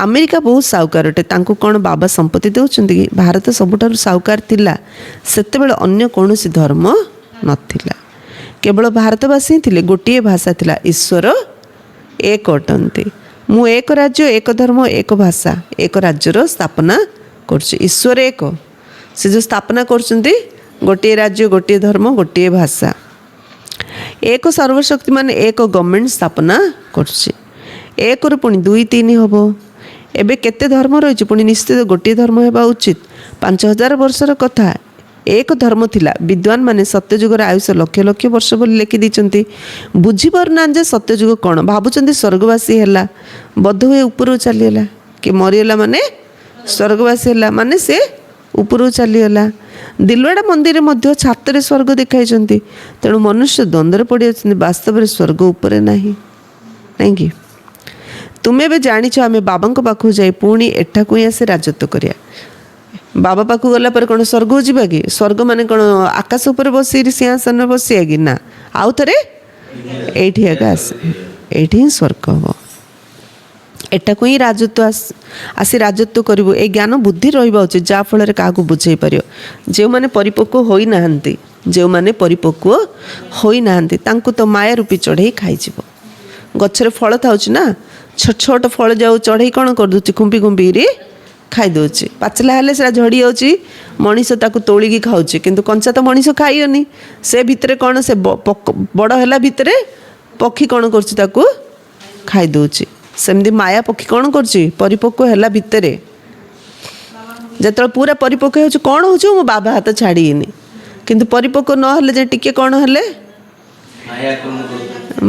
ଆମେରିକା ବହୁତ ସାହୁକାର ଅଟେ, ତାଙ୍କୁ କ'ଣ ବାବା ସମ୍ପତ୍ତି ଦେଉଛନ୍ତି କି? ଭାରତ ସବୁଠାରୁ ସାହୁକାର ଥିଲା। ସେତେବେଳେ ଅନ୍ୟ କୌଣସି ଧର୍ମ ନଥିଲା, କେବଳ ଭାରତବାସୀ ହିଁ ଥିଲେ। ଗୋଟିଏ ଭାଷା ଥିଲା, ଈଶ୍ୱର ଏକ ଅଟନ୍ତି। ମୁଁ ଏକ ରାଜ୍ୟ, ଏକ ଧର୍ମ, ଏକ ଭାଷା, ଏକ ରାଜ୍ୟର ସ୍ଥାପନା କରୁଛି। ଈଶ୍ୱର ଏକ, ସେ ଯେଉଁ ସ୍ଥାପନା କରୁଛନ୍ତି ଗୋଟିଏ ରାଜ୍ୟ, ଗୋଟିଏ ଧର୍ମ, ଗୋଟିଏ ଭାଷା। ଏକ ସର୍ବଶକ୍ତି ମାନେ ଏକ ଗଭର୍ଣ୍ଣମେଣ୍ଟ ସ୍ଥାପନା କରୁଛି। ଏକରୁ ପୁଣି 2, 3 ହେବ। ଏବେ କେତେ ଧର୍ମ ରହିଛି? ପୁଣି ନିଶ୍ଚିତ ଗୋଟିଏ ଧର୍ମ ହେବା ଉଚିତ। 5000 ବର୍ଷର କଥା, ଏକ ଧର୍ମ ଥିଲା। ବିଦ୍ୱାନ ମାନେ ସତ୍ୟଯୁଗର ଆୟୁଷ ଲକ୍ଷ ଲକ୍ଷ ବର୍ଷ ବୋଲି ଲେଖିଦେଇଛନ୍ତି। ବୁଝିପାରୁନାହାନ୍ତି ଯେ ସତ୍ୟଯୁଗ କ'ଣ, ଭାବୁଛନ୍ତି ସ୍ୱର୍ଗବାସୀ ହେଲା, ବୋଧହୁଏ ଉପରକୁ ଚାଲିଗଲା, କି ମରିଗଲା ମାନେ ସ୍ୱର୍ଗବାସୀ ହେଲା ମାନେ ସେ ଉପରକୁ ଚାଲିଗଲା। ଦିଲୱାଡ଼ା ମନ୍ଦିରରେ ମଧ୍ୟ ଛାତରେ ସ୍ୱର୍ଗ ଦେଖାଇଛନ୍ତି। ତେଣୁ ମନୁଷ୍ୟ ଦ୍ୱନ୍ଦ୍ୱରେ ପଡ଼ିଯାଉଛନ୍ତି, ବାସ୍ତବରେ ସ୍ୱର୍ଗ ଉପରେ ନାହିଁ, ନାଇଁକି? ତୁମେ ଏବେ ଜାଣିଛ ଆମେ ବାବାଙ୍କ ପାଖକୁ ଯାଇ ପୁଣି ଏଠାକୁ ହିଁ ଆସି ରାଜତ୍ୱ କରିବା। ବାବା ପାଖକୁ ଗଲା ପରେ କ'ଣ ସ୍ୱର୍ଗକୁ ଯିବା କି? ସ୍ୱର୍ଗ ମାନେ କ'ଣ ଆକାଶ ଉପରେ ବସି ସିଂହାସନରେ ବସିବା କି? ନା, ଆଉ ଥରେ ଏଇଠି ଏକା ଆସେ, ଏଇଠି ହିଁ ସ୍ୱର୍ଗ ହେବ। ଏଟାକୁ ହିଁ ରାଜତ୍ୱ ଆସି ରାଜତ୍ୱ କରିବୁ। ଏ ଜ୍ଞାନ ବୁଦ୍ଧି ରହିବା ଉଚିତ, ଯାହାଫଳରେ କାହାକୁ ବୁଝେଇ ପାରିବ। ଯେଉଁମାନେ ପରିପକ୍ୱ ହୋଇନାହାନ୍ତି ତାଙ୍କୁ ତ ମାୟା ରୂପୀ ଚଢ଼େଇ ଖାଇଯିବ। ଗଛରେ ଫଳ ଥାଉଛି ନା, ଛୋଟ ଛୋଟ ଫଳ ଯାଉ ଚଢ଼େଇ କ'ଣ କରିଦେଉଛି, ଖୁମ୍ପି ଖୁମ୍ପିକିରି ଖାଇଦେଉଛି। ପାଚିଲା ହେଲେ ସେଟା ଝଡ଼ି ଯାଉଛି, ମଣିଷ ତାକୁ ତୋଳିକି ଖାଉଛି, କିନ୍ତୁ କଞ୍ଚା ତ ମଣିଷ ଖାଇବନି। ସେ ଭିତରେ କ'ଣ, ସେ ବଡ଼ ହେଲା ଭିତରେ ପକ୍ଷୀ କ'ଣ କରୁଛି, ତାକୁ ଖାଇଦେଉଛି। ସେମିତି ମାୟା ପକ୍ଷୀ କ'ଣ କରୁଛି, ପରିପକ୍ୱ ହେଲା ଭିତରେ ଯେତେବେଳେ ପୁରା ପରିପକ୍ୱ ହେଉଛି କ'ଣ ହେଉଛି, ମୋ ବାବା ହାତ ଛାଡ଼ିନି। କିନ୍ତୁ ପରିପକ୍ୱ ନହେଲେ ଯେ ଟିକେ କ'ଣ ହେଲେ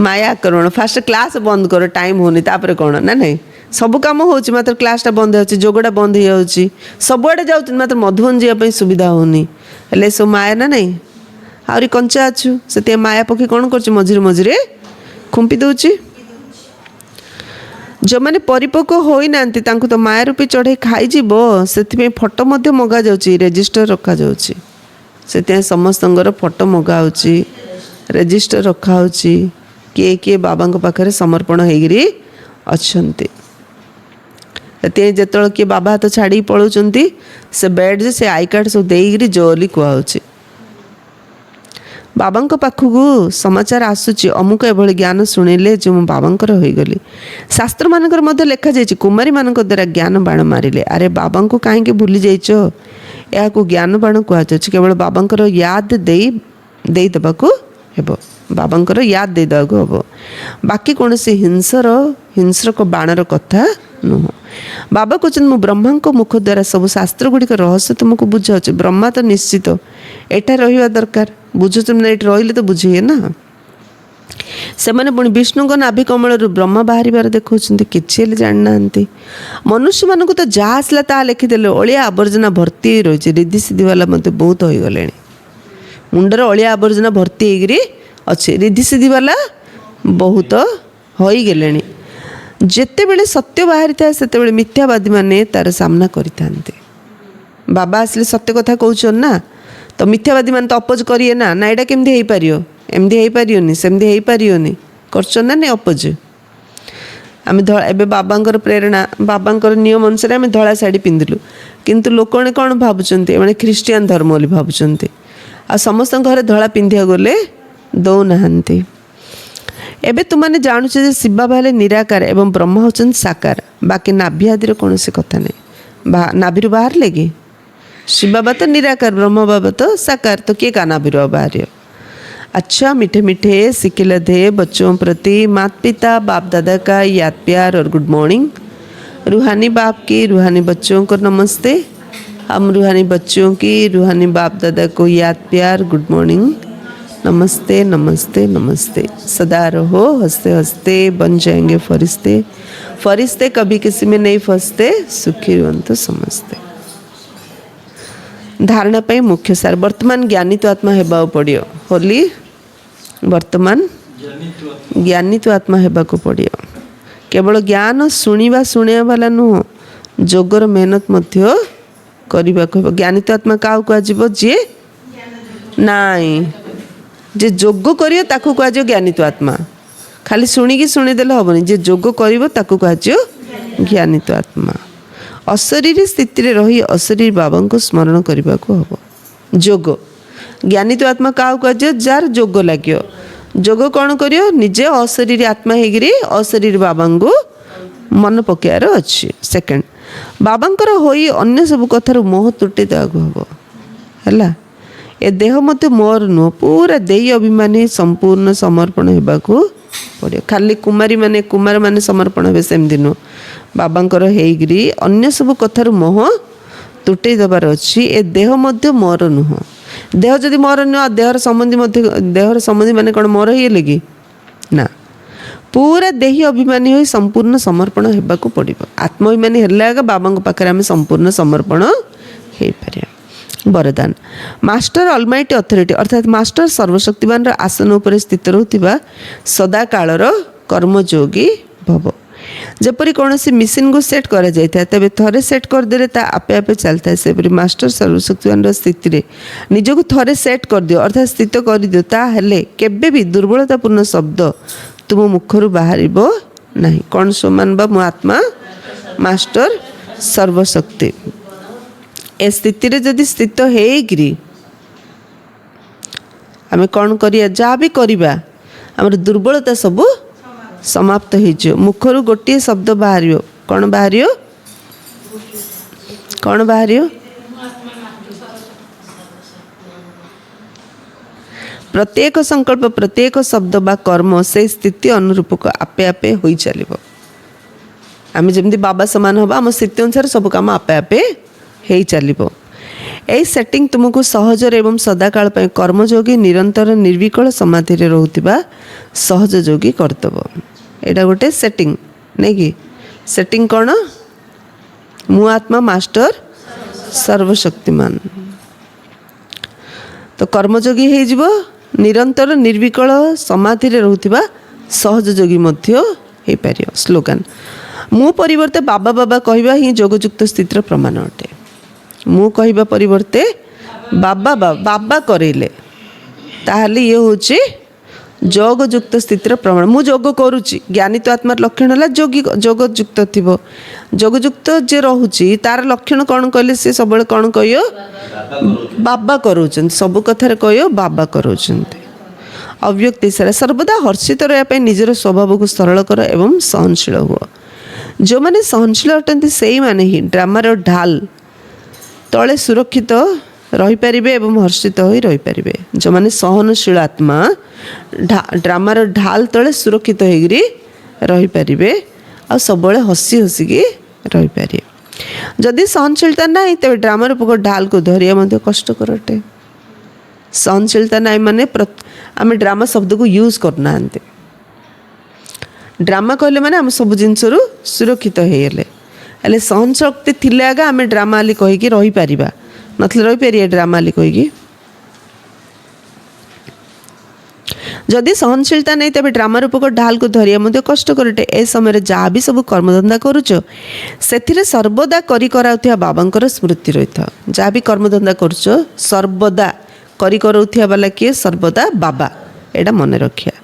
ମାୟା ଆକ୍ରମଣ। ଫାଷ୍ଟ କ୍ଲାସ୍ ବନ୍ଦ କର, ଟାଇମ୍ ହେଉନି, ତାପରେ କ'ଣ ନା ନାଇଁ, ସବୁ କାମ ହେଉଛି ମାତ୍ର କ୍ଲାସ୍ଟା ବନ୍ଦ ହେଉଛି, ଯୋଗଟା ବନ୍ଦ ହେଇଯାଉଛି, ସବୁଆଡ଼େ ଯାଉଛନ୍ତି ମାତ୍ର ମଧୁବନ ଯିବା ପାଇଁ ସୁବିଧା ହେଉନି। ହେଲେ ଏସବୁ ମାୟା ନା ନାହିଁ, ଆହୁରି କଞ୍ଚା ଅଛୁ। ସେଥିପାଇଁ ମାୟା ପକ୍ଷୀ କ'ଣ କରୁଛି, ମଝିରେ ମଝିରେ ଖୁମ୍ପି ଦେଉଛି। ଯେଉଁମାନେ ପରିପକ୍ୱ ହୋଇନାହାନ୍ତି ତାଙ୍କୁ ତ ମାୟା ରୂପୀ ଚଢ଼େଇ ଖାଇଯିବ। ସେଥିପାଇଁ ଫଟୋ ମଧ୍ୟ ମଗାଯାଉଛି, ରେଜିଷ୍ଟର ରଖାଯାଉଛି। ସେଥିପାଇଁ ସମସ୍ତଙ୍କର ଫଟୋ ମଗା ହେଉଛି, ରେଜିଷ୍ଟର ରଖାହେଉଛି, କିଏ କିଏ ବାବାଙ୍କ ପାଖରେ ସମର୍ପଣ ହେଇକିରି ଅଛନ୍ତି। ସେଥିପାଇଁ ଯେତେବେଳେ କିଏ ବାବା ହାତ ଛାଡ଼ିକି ପଳାଉଛନ୍ତି, ସେ ବେଡ଼୍ରେ ସେ ଆଇ କାର୍ଡ଼ ସବୁ ଦେଇକିରି ଜୋଲି କୁହାହେଉଛି। ବାବାଙ୍କ ପାଖକୁ ସମାଚାର ଆସୁଛି, ଅମୁକ ଏଭଳି ଜ୍ଞାନ ଶୁଣିଲେ ଯେ ମୁଁ ବାବାଙ୍କର ହୋଇଗଲି। ଶାସ୍ତ୍ରମାନଙ୍କର ମଧ୍ୟ ଲେଖାଯାଇଛି, କୁମାରୀମାନଙ୍କ ଦ୍ୱାରା ଜ୍ଞାନ ବାଣ ମାରିଲେ। ଆରେ ବାବାଙ୍କୁ କାହିଁକି ଭୁଲି ଯାଇଛ? ଏହାକୁ ଜ୍ଞାନ ବାଣ କୁହାଯାଉଛି। କେବଳ ବାବାଙ୍କର ୟାଦ ଦେଇଦେବାକୁ ହେବ, ବାବାଙ୍କର ୟାଦ ଦେଇଦେବାକୁ ହେବ, ବାକି କୌଣସି ହିଂସ୍ରକ ବାଣର କଥା ନୁହଁ। ବାବା କହୁଛନ୍ତି, ମୁଁ ବ୍ରହ୍ମାଙ୍କ ମୁଖ ଦ୍ୱାରା ସବୁ ଶାସ୍ତ୍ରଗୁଡ଼ିକ ରହସ୍ୟ ତୁମକୁ ବୁଝାଉଛି। ବ୍ରହ୍ମା ତ ନିଶ୍ଚିତ ଏଟା ରହିବା ଦରକାର, ବୁଝୁଛନ୍ତି ନା, ଏଠି ରହିଲେ ତ ବୁଝିବେ ନା। ସେମାନେ ପୁଣି ବିଷ୍ଣୁଙ୍କ ନାଭି କମଳରୁ ବ୍ରହ୍ମା ବାହାରିବାର ଦେଖାଉଛନ୍ତି, କିଛି ହେଲେ ଜାଣିନାହାନ୍ତି। ମନୁଷ୍ୟମାନଙ୍କୁ ତ ଯାହା ଆସିଲା ତାହା ଲେଖିଦେଲେ, ଅଳିଆ ଆବର୍ଜନା ଭର୍ତ୍ତି ହେଇ ରହିଛି। ରିଦ୍ଧି ସିଦ୍ଧିବାଲା ମୋତେ ବହୁତ ହୋଇଗଲେଣି, ମୁଣ୍ଡରେ ଅଳିଆ ଆବର୍ଜନା ଭର୍ତ୍ତି ହେଇକିରି ଅଛି। ରିଦ୍ଧି ସିଦ୍ଧିବାଲା ବହୁତ ହୋଇଗଲେଣି। ଯେତେବେଳେ ସତ୍ୟ ବାହାରିଥାଏ ସେତେବେଳେ ମିଥ୍ୟାବାଦୀମାନେ ତା'ର ସାମ୍ନା କରିଥାନ୍ତି। ବାବା ଆସିଲେ ସତ୍ୟ କଥା କହୁଛନ୍ତି ନା, ତ ମିଥ୍ୟାବାଦୀମାନେ ତ ଅପୋଜ କରିବେ ନା, ନା ଏଇଟା କେମିତି ହେଇପାରିବ, ଏମିତି ହେଇପାରିବନି, ସେମିତି ହେଇପାରିବନି, କରୁଛନ୍ତି ନା ନାଇଁ ଅପୋଜ। ଆମେ ଏବେ ବାବାଙ୍କର ପ୍ରେରଣା, ବାବାଙ୍କର ନିୟମ ଅନୁସାରେ ଆମେ ଧଳା ଶାଢ଼ୀ ପିନ୍ଧିଲୁ, କିନ୍ତୁ ଲୋକମାନେ କ'ଣ ଭାବୁଛନ୍ତି, ଏମାନେ ଖ୍ରୀଷ୍ଟିଆନ ଧର୍ମ ବୋଲି ଭାବୁଛନ୍ତି। ଆଉ ସମସ୍ତଙ୍କ ଘରେ ଧଳା ପିନ୍ଧିବାକୁ ଗଲେ ଦେଉନାହାନ୍ତି। ଏବେ ତୁମାନେ ଜାଣୁଛ ଯେ ଶିବ ବାବା ହେଲେ ନିରାକାର ଏବଂ ବ୍ରହ୍ମ ହେଉଛନ୍ତି ସାକାର। ବାକି ନାଭି ଆଦିର କୌଣସି କଥା ନାହିଁ। ନାଭିରୁ ବାହାରିଲେ କି? शिव बाबा तो निराकार, ब्रह्म बाबा तो साकार, तो किए का नाभिर बाहर। अच्छा, मीठे मीठे सिकिलधे बच्चों प्रति माता पिता बाप दादा का याद प्यार और गुड मॉर्निंग। रूहानी बाप की रूहानी बच्चों को नमस्ते। हम रूहानी बच्चों की रूहानी बाप दादा को याद प्यार गुड मॉर्निंग, नमस्ते नमस्ते नमस्ते। सदा रहो हंसते हंसते, बन जाएंगे फरिश्ते, फरिश्ते कभी किसी में नहीं फंसते, सुखी रहंतु समझते। धारणा पे मुख्य सार, वर्तमान ज्ञानी तो आत्मा हेबा पड़ियो होली, वर्तमान ज्ञानी तो आत्मा हेबा को पड़ियो। केवल ज्ञान शुणा शुणिया वाला नुह, जोगर मेहनत मध्य करने को। ज्ञानी तो आत्मा क्या कह जी नाई जे जोग करियो ताकू कह ज्ञानी तो आत्मा। खाली शुणिकी शुणीदेले हेनी, जे जोग कर कह ज्ञानी तो आत्मा। अशरीर स्थिति रे रही अशरीर बाबा को स्मरण करने को हम। जोग ज्ञानी तो आत्मा क्या कह जार जोग लगे। जोग कौन करियो, निजे अशरीर आत्मा होगी अशरीर बाबा को मन पकेयार अच्छी। सेकेंड, बाबांकर होई अन्य सब कथार मोह तुटी देवाक हम है। ए देह मत मोर नुह, पूरा देई अभिमानी संपूर्ण समर्पण होगाक पड़े। खाली कुमारी माने कुमार माने समर्पण हे सेमती नुह, बाबांकर होगी अन्य सब कथार मोह तुटे देवार अच्छी। ए देह मध्य मोर नुह, देह जदि मोर नुह देहर संबंधी माने कौन मोर ही कि ना पूरा देही अभिमानी हो संपूर्ण समर्पण होगा पड़ो आत्माभिमानी है बाबा पाखे आम संपूर्ण समर्पण हो पार वरदान मास्टर अलमाइटी अथॉरिटी अर्थात मास्टर सर्वशक्तिमान आसन उपर स्थित रहूथिबा सदा कालर कर्मयोगी भव जपरी कौन मिशन को सेट करा जाए तेरे थरे सेट करदे ता आपे आपे चलता है सेपरी मास्टर सर्वशक्तिमान स्थिति रे निजको थरे सेट कर दियो अर्थात स्थित कर दियो ताहेले केबे भी दुर्बलतापूर्ण शब्द तुम मुखर बाहर नहीं कौन समान बा मो आत्मा मास्टर सर्वशक्ति ए स्थिति रे जदि स्थित हेकरी आम कौन करिया जहाँ भी करिबा हमर दुर्बलता सब समाप्त हो मुखर गोटे शब्द बाहर कौन बाहर कौन बाहर प्रत्येक संकल्प प्रत्येक शब्द बा कर्म से स्थिति अनुरूप को आपे आपे हो चलो आम जमी बाबा सामान हम आम स्थिति अनुसार सब कम आपे आपे हो चलो यही सेटिंग तुमको सहजर एवं सदाकाल कर्मयोगी निरंतर निर्विकल समाधि रोकवा सहजयोगी करदेव एटा गोटे सेटिंग नहीं कि सेटिंग कौन मु आत्मा मास्टर सर्वशक्तिमान तो कर्मयोगी हो निरंतर निर्विकल समाधि रोकवा सहजयोगी हो पार स्लोगान मु परिवर्ते बाबा बाबा कहवा ही जोगयुक्त स्थितिर प्रमाण अटे मु कहवा परिवर्ते बाबा बाबा करेले ताहले ये होची जोगयुक्त स्थितिर प्रमाण मु जोग करुची ज्ञानी तो आत्मार लक्षण है जोगी जोगयुक्त थी जोगयुक्त जे रोची तार लक्षण कौन कहले सी सब कौन कहियो बाबा करोचन सब कथार कहियो बाबा करोचन अव्यक्ति सारा सर्वदा हर्षित रहा निजर स्वभाव को सरल कर एवं सहनशील हुआ जो मैंने सहनशील अटंती से माने ही ड्रामार ढाल तले सुरक्षित रहीपर एवं हर्षित हो रहीपर जो मैंने सहनशील आत्मा ड्रामार ढाल तले सुरक्षित होगी रहीपर आ सब हसी हसिकी रहीपर जदि सहनशीलता ना तेज ड्रामार ढाल को धरिया कष्टकर अटे सहनशीलता ना माने आम ड्रामा शब्द को यूज करना ड्रामा कहले माने आम सब जिनस सुरक्षित होगले हेले सहन शक्ति थिले आगे आम ड्रामा आली कहीकि रही पारिबा नथले रही पारिया ड्रामा आली कहीकि जदि सहनशीलता नहीं तेज ड्रामा रूपक ढाल को धरिया मध्य कष्टकर अटे ए समय जहाँ भी सब कर्मधंदा करुच से सर्वदा करी कराउथिया बाबांकर स्मृति रही था जहाँ भी कर्मधंदा करुच सर्वदा करी कराउथिया वाला किए सर्वदा बाबा एटा मन रखिया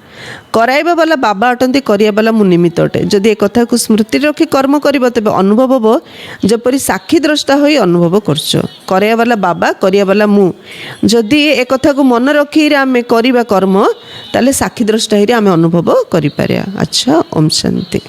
कराइबा वाला बाबा अटंती करिया वाला मु निमित्त अटे जदि एक कथा को स्मृति रखी कर्म करिबो तेबे अनुभव हो जपरि साक्षी द्रष्टा होई अनुभव करछ कराइया वाला बाबा करिया वाला मु जदि एक कथा को मन रखी आमे करिबा कर्म ताले साक्षी द्रष्टा होई आमे अनुभव करि पारिया अच्छा ओम शांति।